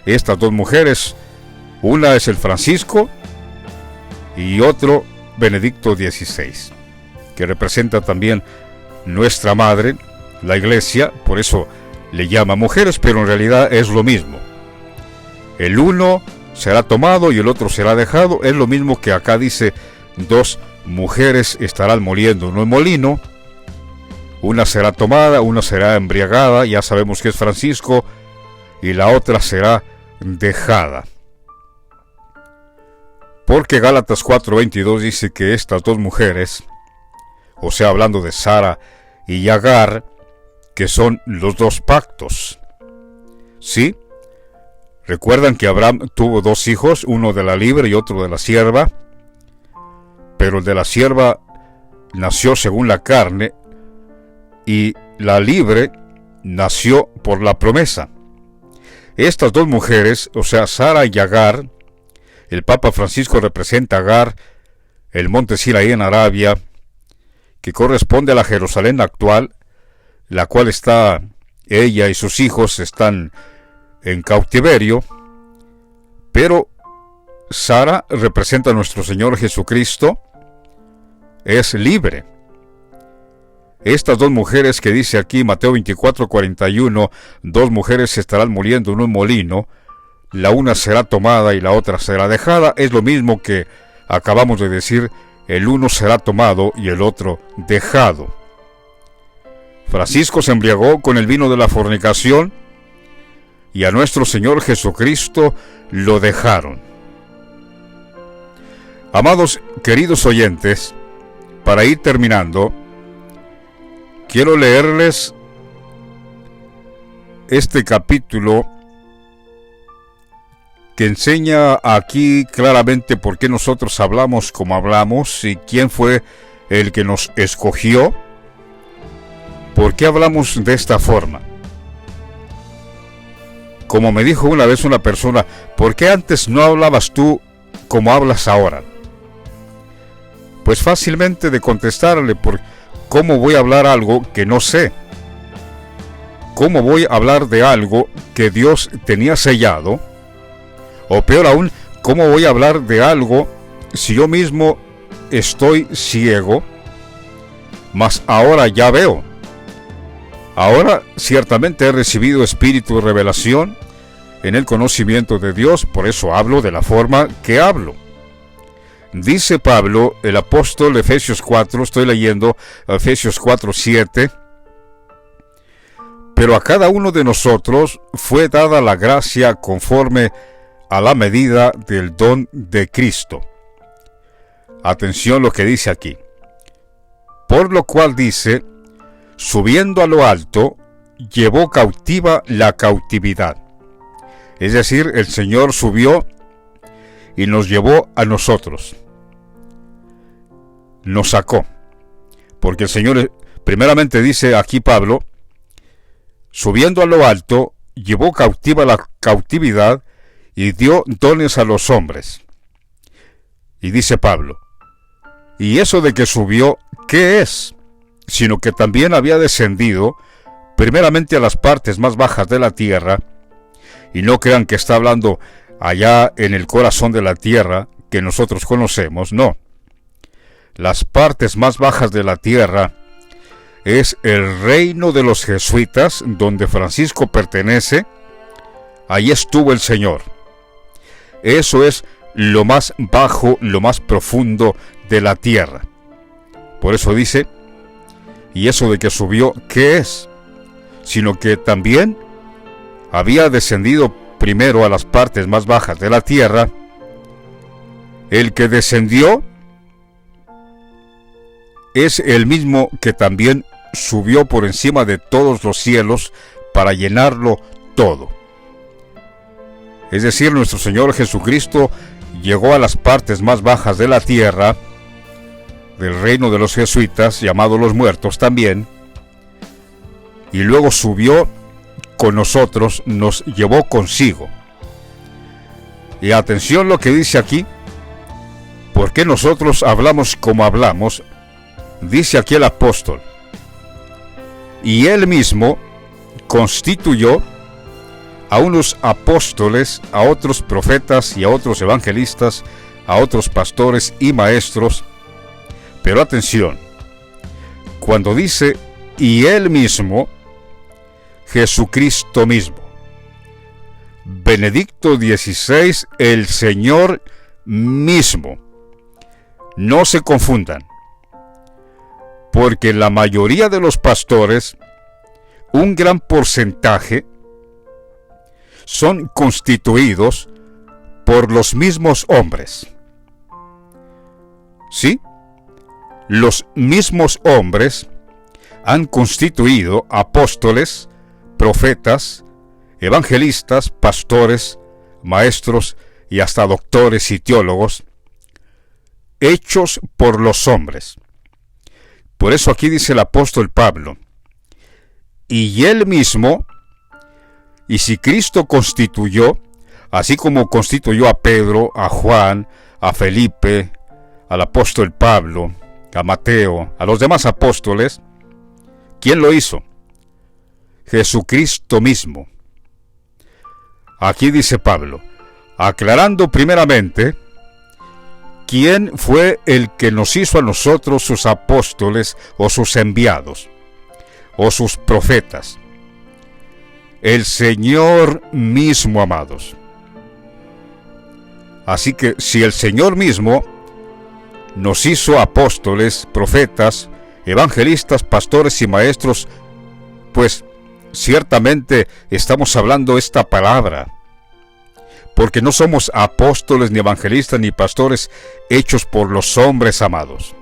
Estas 2 mujeres, una es el Francisco y otro Benedicto XVI, que representa también nuestra madre, la Iglesia. Por eso le llama mujeres, pero en realidad es lo mismo. El uno será tomado y el otro será dejado. Es lo mismo que acá dice: 2 mujeres estarán moliendo en un molino, una será tomada, una será embriagada, ya sabemos que es Francisco, y la otra será dejada. Porque Gálatas 4:22 dice que estas 2 mujeres, o sea, hablando de Sara y Agar, que son los 2 pactos. ¿Sí? Recuerdan que Abraham tuvo 2 hijos, uno de la libre y otro de la sierva, pero el de la sierva nació según la carne y la libre nació por la promesa. Estas 2 mujeres, o sea, Sara y Agar, el Papa Francisco representa a Agar, el monte Sinaí en Arabia, que corresponde a la Jerusalén actual, la cual está, ella y sus hijos están en cautiverio, pero Sara representa a nuestro Señor Jesucristo, es libre. Estas 2 mujeres que dice aquí Mateo 24:41, 2 mujeres estarán moliendo en un molino, la una será tomada y la otra será dejada, es lo mismo que acabamos de decir: el uno será tomado y el otro dejado. Francisco se embriagó con el vino de la fornicación y a nuestro Señor Jesucristo lo dejaron. Amados, queridos oyentes, para ir terminando, quiero leerles este capítulo que enseña aquí claramente por qué nosotros hablamos como hablamos y quién fue el que nos escogió, por qué hablamos de esta forma. Como me dijo una vez una persona: ¿por qué antes no hablabas tú como hablas ahora? Pues fácilmente de contestarle: por ¿cómo voy a hablar algo que no sé? ¿Cómo voy a hablar de algo que Dios tenía sellado? O peor aún, ¿cómo voy a hablar de algo si yo mismo estoy ciego? Mas ahora ya veo. Ahora ciertamente he recibido espíritu de revelación en el conocimiento de Dios, por eso hablo de la forma que hablo. Dice Pablo, el apóstol, Efesios 4, estoy leyendo Efesios 4:7, pero a cada uno de nosotros fue dada la gracia conforme a la medida del don de Cristo. Atención lo que dice aquí. Por lo cual dice: subiendo a lo alto, llevó cautiva la cautividad. Es decir, el Señor subió y nos llevó a nosotros. Nos sacó. Porque el Señor, primeramente dice aquí Pablo, subiendo a lo alto, llevó cautiva la cautividad y dio dones a los hombres. Y dice Pablo: ¿y eso de que subió, qué es? Sino que también había descendido primeramente a las partes más bajas de la tierra, y no crean que está hablando allá en el corazón de la tierra que nosotros conocemos, no. Las partes más bajas de la tierra es el reino de los jesuitas, donde Francisco pertenece. Ahí estuvo el Señor. Eso es lo más bajo, lo más profundo de la tierra. Por eso dice, y eso de que subió, ¿qué es? Sino que también había descendido primero a las partes más bajas de la tierra. El que descendió es el mismo que también subió por encima de todos los cielos para llenarlo todo. Es decir, nuestro Señor Jesucristo llegó a las partes más bajas de la tierra, del reino de los jesuitas, llamados los muertos también, y luego subió con nosotros, nos llevó consigo. Y atención lo que dice aquí, porque nosotros hablamos como hablamos, dice aquí el apóstol, y él mismo constituyó a unos apóstoles, a otros profetas y a otros evangelistas, a otros pastores y maestros. Pero atención, cuando dice y él mismo, Jesucristo mismo, Benedicto XVI, el Señor mismo. No se confundan, porque la mayoría de los pastores, un gran porcentaje, son constituidos por los mismos hombres. ¿Sí? Los mismos hombres han constituido apóstoles, profetas, evangelistas, pastores, maestros y hasta doctores y teólogos, hechos por los hombres. Por eso aquí dice el apóstol Pablo, y él mismo, y si Cristo constituyó, así como constituyó a Pedro, a Juan, a Felipe, al apóstol Pablo, a Mateo, a los demás apóstoles, ¿quién lo hizo? Jesucristo mismo. Aquí dice Pablo, aclarando primeramente, ¿quién fue el que nos hizo a nosotros sus apóstoles o sus enviados o sus profetas? El Señor mismo, amados. Así que si el Señor mismo nos hizo apóstoles, profetas, evangelistas, pastores y maestros, pues ciertamente estamos hablando esta palabra, porque no somos apóstoles, ni evangelistas, ni pastores hechos por los hombres, amados.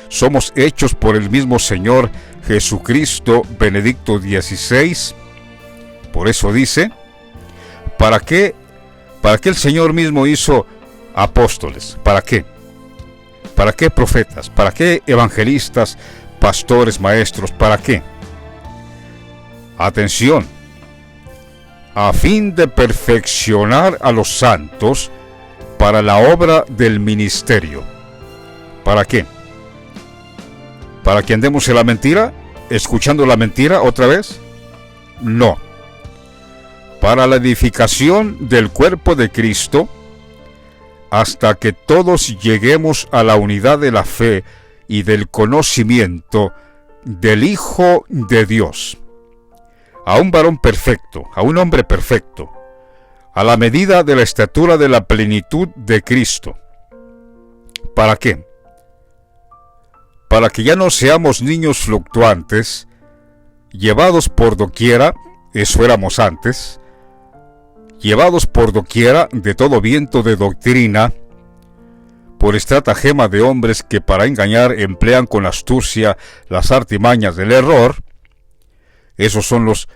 Somos hechos por el mismo Señor Jesucristo, Benedicto XVI. Por eso dice, ¿para qué el Señor mismo hizo apóstoles? ¿Para qué? ¿Para qué profetas? ¿Para qué evangelistas, pastores, maestros? ¿Para qué? Atención, a fin de perfeccionar a los santos para la obra del ministerio. ¿Para qué? ¿Para que andemos en la mentira? ¿Escuchando la mentira otra vez? No. Para la edificación del cuerpo de Cristo, hasta que todos lleguemos a la unidad de la fe y del conocimiento del Hijo de Dios, a un varón perfecto, a un hombre perfecto, a la medida de la estatura de la plenitud de Cristo. ¿Para qué? Para que ya no seamos niños fluctuantes, llevados por doquiera, eso éramos antes, llevados por doquiera de todo viento de doctrina, por estratagema de hombres que para engañar emplean con astucia las artimañas del error. Esos son los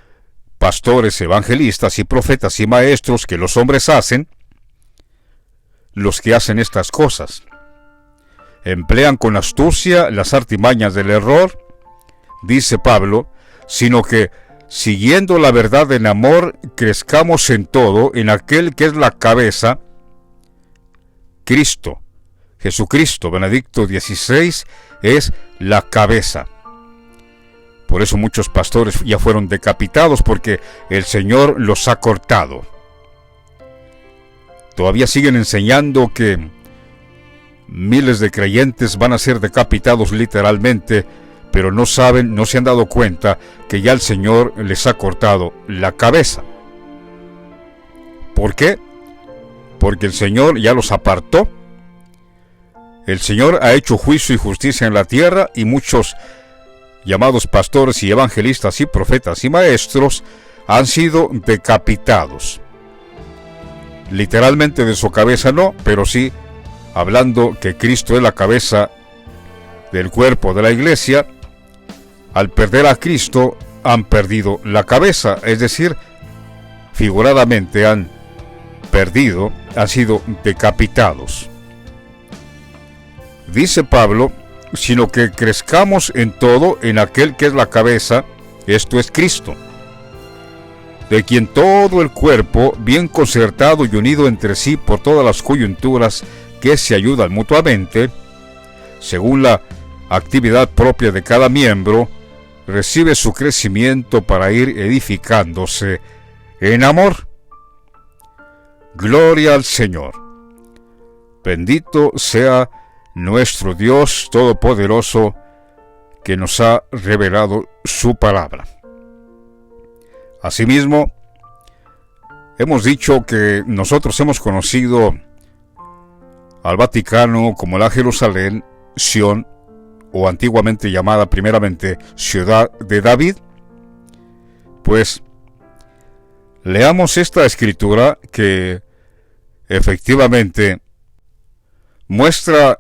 pastores, evangelistas y profetas y maestros que los hombres hacen, los que hacen estas cosas. Emplean con astucia las artimañas del error, dice Pablo, sino que siguiendo la verdad en amor, crezcamos en todo en aquel que es la cabeza, Cristo. Jesucristo, Benedicto XVI, es la cabeza. Por eso muchos pastores ya fueron decapitados, porque el Señor los ha cortado. Todavía siguen enseñando que miles de creyentes van a ser decapitados literalmente, pero no saben, no se han dado cuenta que ya el Señor les ha cortado la cabeza. ¿Por qué? Porque el Señor ya los apartó. El Señor ha hecho juicio y justicia en la tierra, y muchos llamados pastores y evangelistas y profetas y maestros han sido decapitados. Literalmente de su cabeza no, pero sí hablando que Cristo es la cabeza del cuerpo de la iglesia. Al perder a Cristo han perdido la cabeza, es decir, figuradamente han sido decapitados. Dice Pablo, sino que crezcamos en todo en aquel que es la cabeza, esto es Cristo, de quien todo el cuerpo, bien concertado y unido entre sí por todas las coyunturas que se ayudan mutuamente, según la actividad propia de cada miembro, recibe su crecimiento para ir edificándose en amor. Gloria al Señor. Bendito sea nuestro Dios Todopoderoso, que nos ha revelado su palabra. Asimismo, hemos dicho que nosotros hemos conocido al Vaticano como la Jerusalén, Sión, o antiguamente llamada primeramente Ciudad de David. Pues leamos esta escritura que efectivamente muestra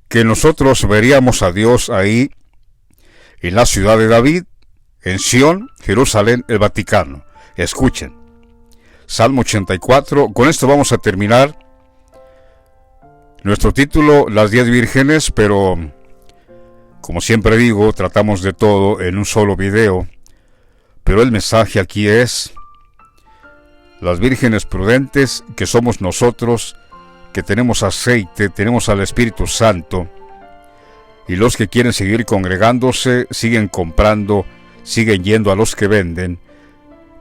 que nosotros veríamos a Dios ahí en la ciudad de David, en Sión, Jerusalén, el Vaticano. Escuchen, Salmo 84, con esto vamos a terminar nuestro título, las 10 vírgenes, pero como siempre digo, tratamos de todo en un solo video, pero el mensaje aquí es las vírgenes prudentes, que somos nosotros, que tenemos aceite, tenemos al Espíritu Santo, y los que quieren seguir congregándose, siguen comprando, siguen yendo a los que venden.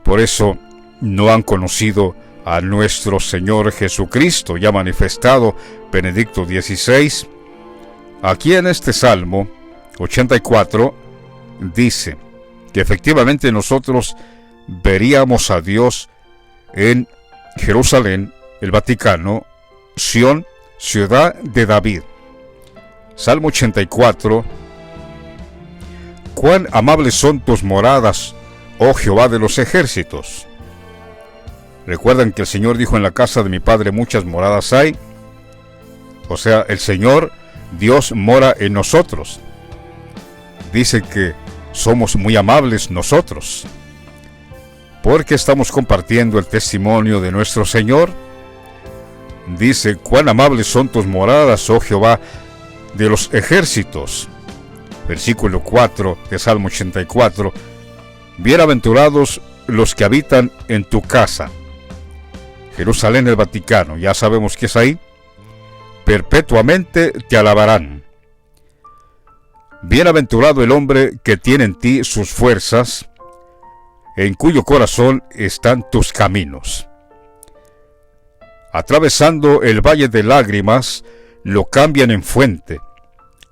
Por eso no han conocido a nuestro Señor Jesucristo, ya manifestado. Benedicto XVI, aquí en este Salmo 84, dice que efectivamente nosotros veríamos a Dios en Jerusalén, el Vaticano, Sión, ciudad de David. Salmo 84. Cuán amables son tus moradas, oh Jehová de los ejércitos. Recuerdan que el Señor dijo, en la casa de mi Padre muchas moradas hay. O sea, el Señor, Dios, mora en nosotros. Dice que somos muy amables nosotros, porque estamos compartiendo el testimonio de nuestro Señor. Dice, cuán amables son tus moradas, oh Jehová de los ejércitos. Versículo 4 de Salmo 84. Bienaventurados los que habitan en tu casa. Jerusalén, el Vaticano, ya sabemos que es ahí. Perpetuamente te alabarán. Bienaventurado el hombre que tiene en ti sus fuerzas, en cuyo corazón están tus caminos. Atravesando el valle de lágrimas, lo cambian en fuente.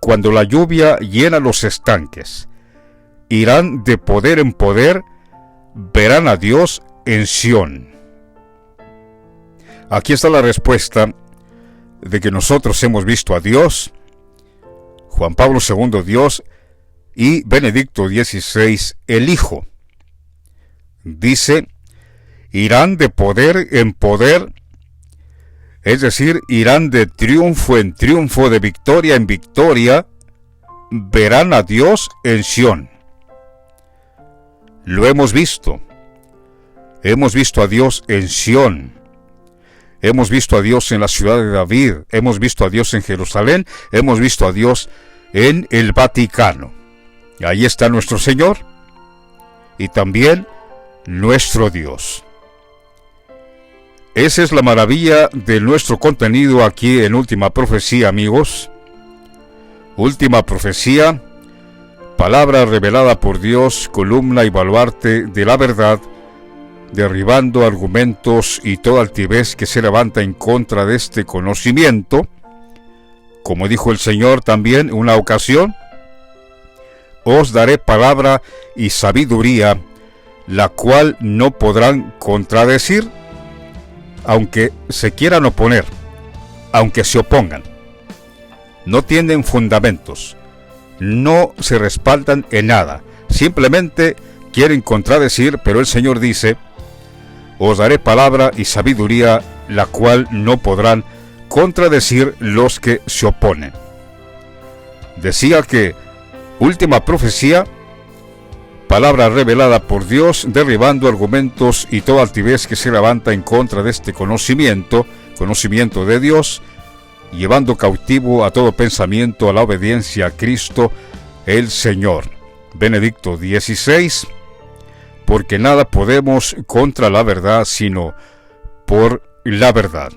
Cuando la lluvia llena los estanques, irán de poder en poder, verán a Dios en Sión. Aquí está la respuesta de que nosotros hemos visto a Dios, Juan Pablo II Dios y Benedicto XVI el Hijo. Dice, irán de poder en poder, es decir, irán de triunfo en triunfo, de victoria en victoria, verán a Dios en Sión. Lo hemos visto a Dios en Sión, hemos visto a Dios en la ciudad de David, hemos visto a Dios en Jerusalén, hemos visto a Dios en el Vaticano. Ahí está nuestro Señor y también nuestro Dios. Esa es la maravilla de nuestro contenido aquí en Última Profecía, amigos. Última Profecía, palabra revelada por Dios, columna y baluarte de la verdad, derribando argumentos y toda altivez que se levanta en contra de este conocimiento. Como dijo el Señor también en una ocasión, os daré palabra y sabiduría, la cual no podrán contradecir, aunque se quieran oponer, aunque se opongan. No tienen fundamentos, no se respaldan en nada, simplemente quieren contradecir, pero el Señor dice, os daré palabra y sabiduría, la cual no podrán contradecir los que se oponen. Decía que última profecía, palabra revelada por Dios, derribando argumentos y toda altivez que se levanta en contra de este conocimiento de Dios, llevando cautivo a todo pensamiento a la obediencia a Cristo el Señor. Benedicto XVI, porque nada podemos contra la verdad, sino por la verdad.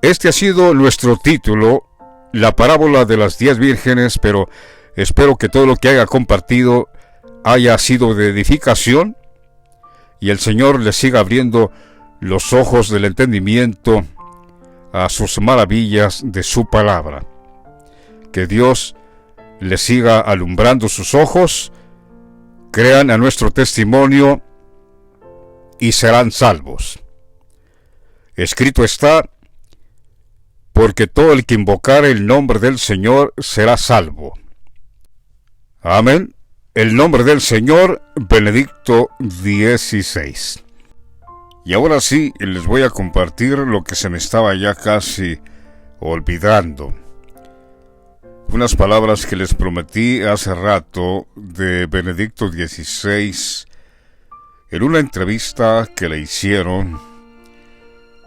Este ha sido nuestro título, la parábola de las 10 vírgenes, pero espero que todo lo que haya compartido haya sido de edificación y el Señor le siga abriendo los ojos del entendimiento a sus maravillas de su palabra. Que Dios le siga alumbrando sus ojos, crean a nuestro testimonio y serán salvos. Escrito está, porque todo el que invocare el nombre del Señor será salvo. Amén. El nombre del Señor, Benedicto XVI. Y ahora sí, les voy a compartir lo que se me estaba ya casi olvidando. Unas palabras que les prometí hace rato de Benedicto XVI en una entrevista que le hicieron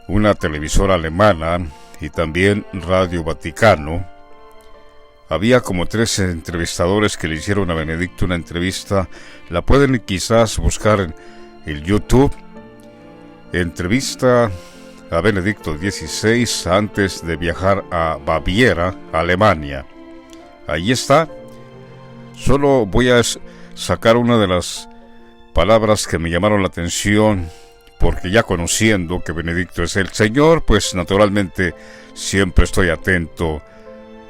una televisora alemana y también Radio Vaticano. Había como 13 entrevistadores que le hicieron a Benedicto una entrevista. La pueden quizás buscar en el YouTube. Entrevista a Benedicto XVI antes de viajar a Baviera, Alemania. Ahí está. Solo voy a sacar una de las palabras que me llamaron la atención, porque ya conociendo que Benedicto es el Señor, pues naturalmente siempre estoy atento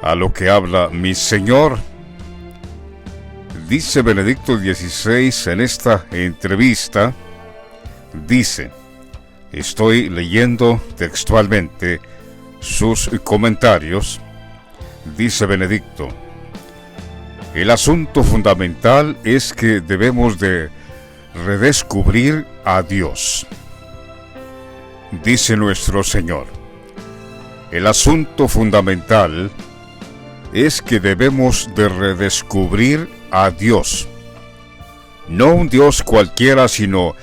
a lo que habla mi Señor. Dice Benedicto XVI en esta entrevista, dice, estoy leyendo textualmente sus comentarios, dice Benedicto, el asunto fundamental es que debemos de redescubrir a Dios, dice nuestro Señor. El asunto fundamental es que debemos de redescubrir a Dios, no un Dios cualquiera, sino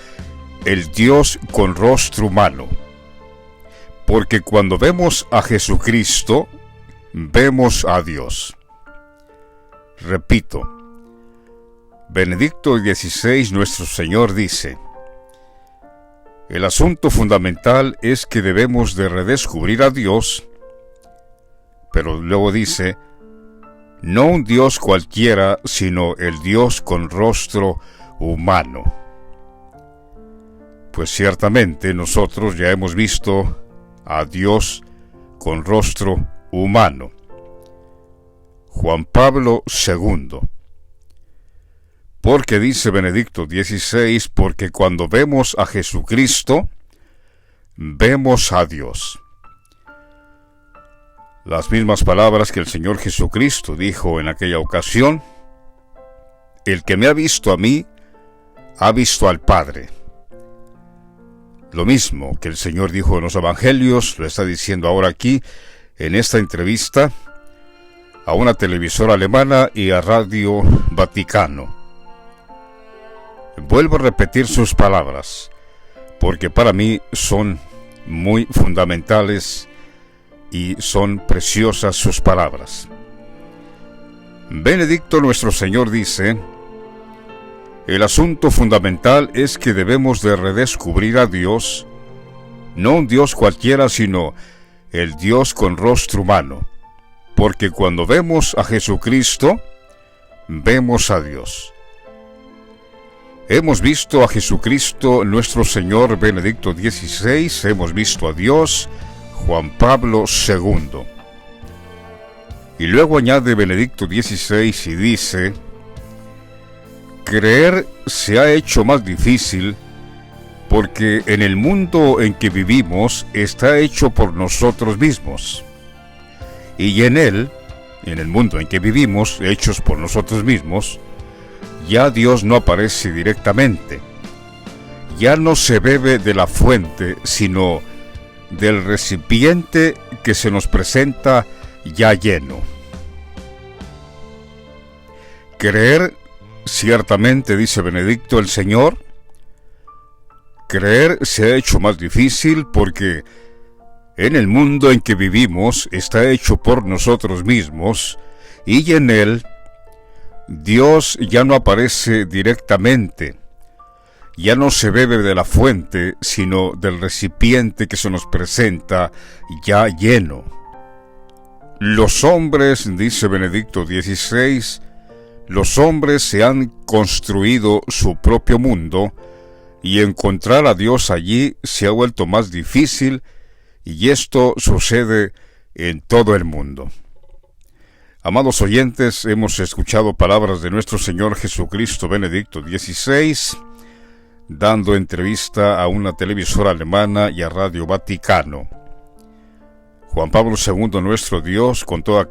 el Dios con rostro humano, porque cuando vemos a Jesucristo, vemos a Dios. Repito, Benedicto XVI, nuestro Señor, dice, el asunto fundamental es que debemos de redescubrir a Dios, pero luego dice, no un Dios cualquiera, sino el Dios con rostro humano. Pues ciertamente nosotros ya hemos visto a Dios con rostro humano. Juan Pablo II. Porque dice Benedicto XVI, porque cuando vemos a Jesucristo, vemos a Dios. Las mismas palabras que el Señor Jesucristo dijo en aquella ocasión, el que me ha visto a mí, ha visto al Padre. Lo mismo que el Señor dijo en los Evangelios, lo está diciendo ahora aquí, en esta entrevista, a una televisora alemana y a Radio Vaticano. Vuelvo a repetir sus palabras, porque para mí son muy fundamentales y son preciosas sus palabras. Benedicto nuestro Señor dice, el asunto fundamental es que debemos de redescubrir a Dios, no un Dios cualquiera, sino el Dios con rostro humano, porque cuando vemos a Jesucristo, vemos a Dios. Hemos visto a Jesucristo nuestro Señor Benedicto XVI, hemos visto a Dios Juan Pablo II. Y luego añade Benedicto XVI y dice: creer se ha hecho más difícil porque en el mundo en que vivimos está hecho por nosotros mismos. Y en él, en el mundo en que vivimos, hechos por nosotros mismos, ya Dios no aparece directamente. Ya no se bebe de la fuente, sino del recipiente que se nos presenta ya lleno. Creer, ciertamente, dice Benedicto el Señor, creer se ha hecho más difícil porque en el mundo en que vivimos está hecho por nosotros mismos y en él Dios ya no aparece directamente, ya no se bebe de la fuente, sino del recipiente que se nos presenta ya lleno. Los hombres, dice Benedicto XVI, los hombres se han construido su propio mundo y encontrar a Dios allí se ha vuelto más difícil, y esto sucede en todo el mundo. Amados oyentes, hemos escuchado palabras de nuestro Señor Jesucristo Benedicto XVI, dando entrevista a una televisora alemana y a Radio Vaticano. Juan Pablo II, nuestro Dios, con toda...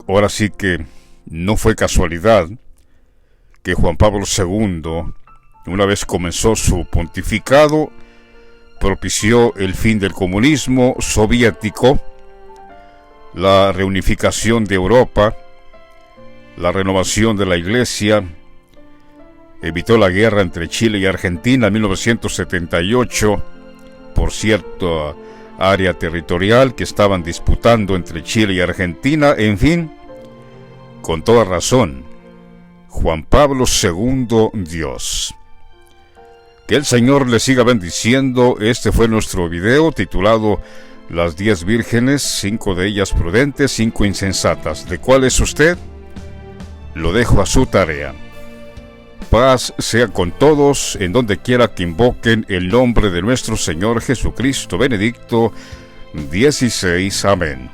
ahora sí que no fue casualidad que Juan Pablo II, una vez comenzó su pontificado, propició el fin del comunismo soviético, la reunificación de Europa, la renovación de la Iglesia, evitó la guerra entre Chile y Argentina en 1978, por cierta área territorial que estaban disputando entre Chile y Argentina. En fin, con toda razón, Juan Pablo II, Dios. Que el Señor le siga bendiciendo. Este fue nuestro video titulado Las 10 vírgenes, 5 de ellas prudentes, 5 insensatas. ¿De cuál es usted? Lo dejo a su tarea. Paz sea con todos, en donde quiera que invoquen el nombre de nuestro Señor Jesucristo Benedicto XVI. Amén.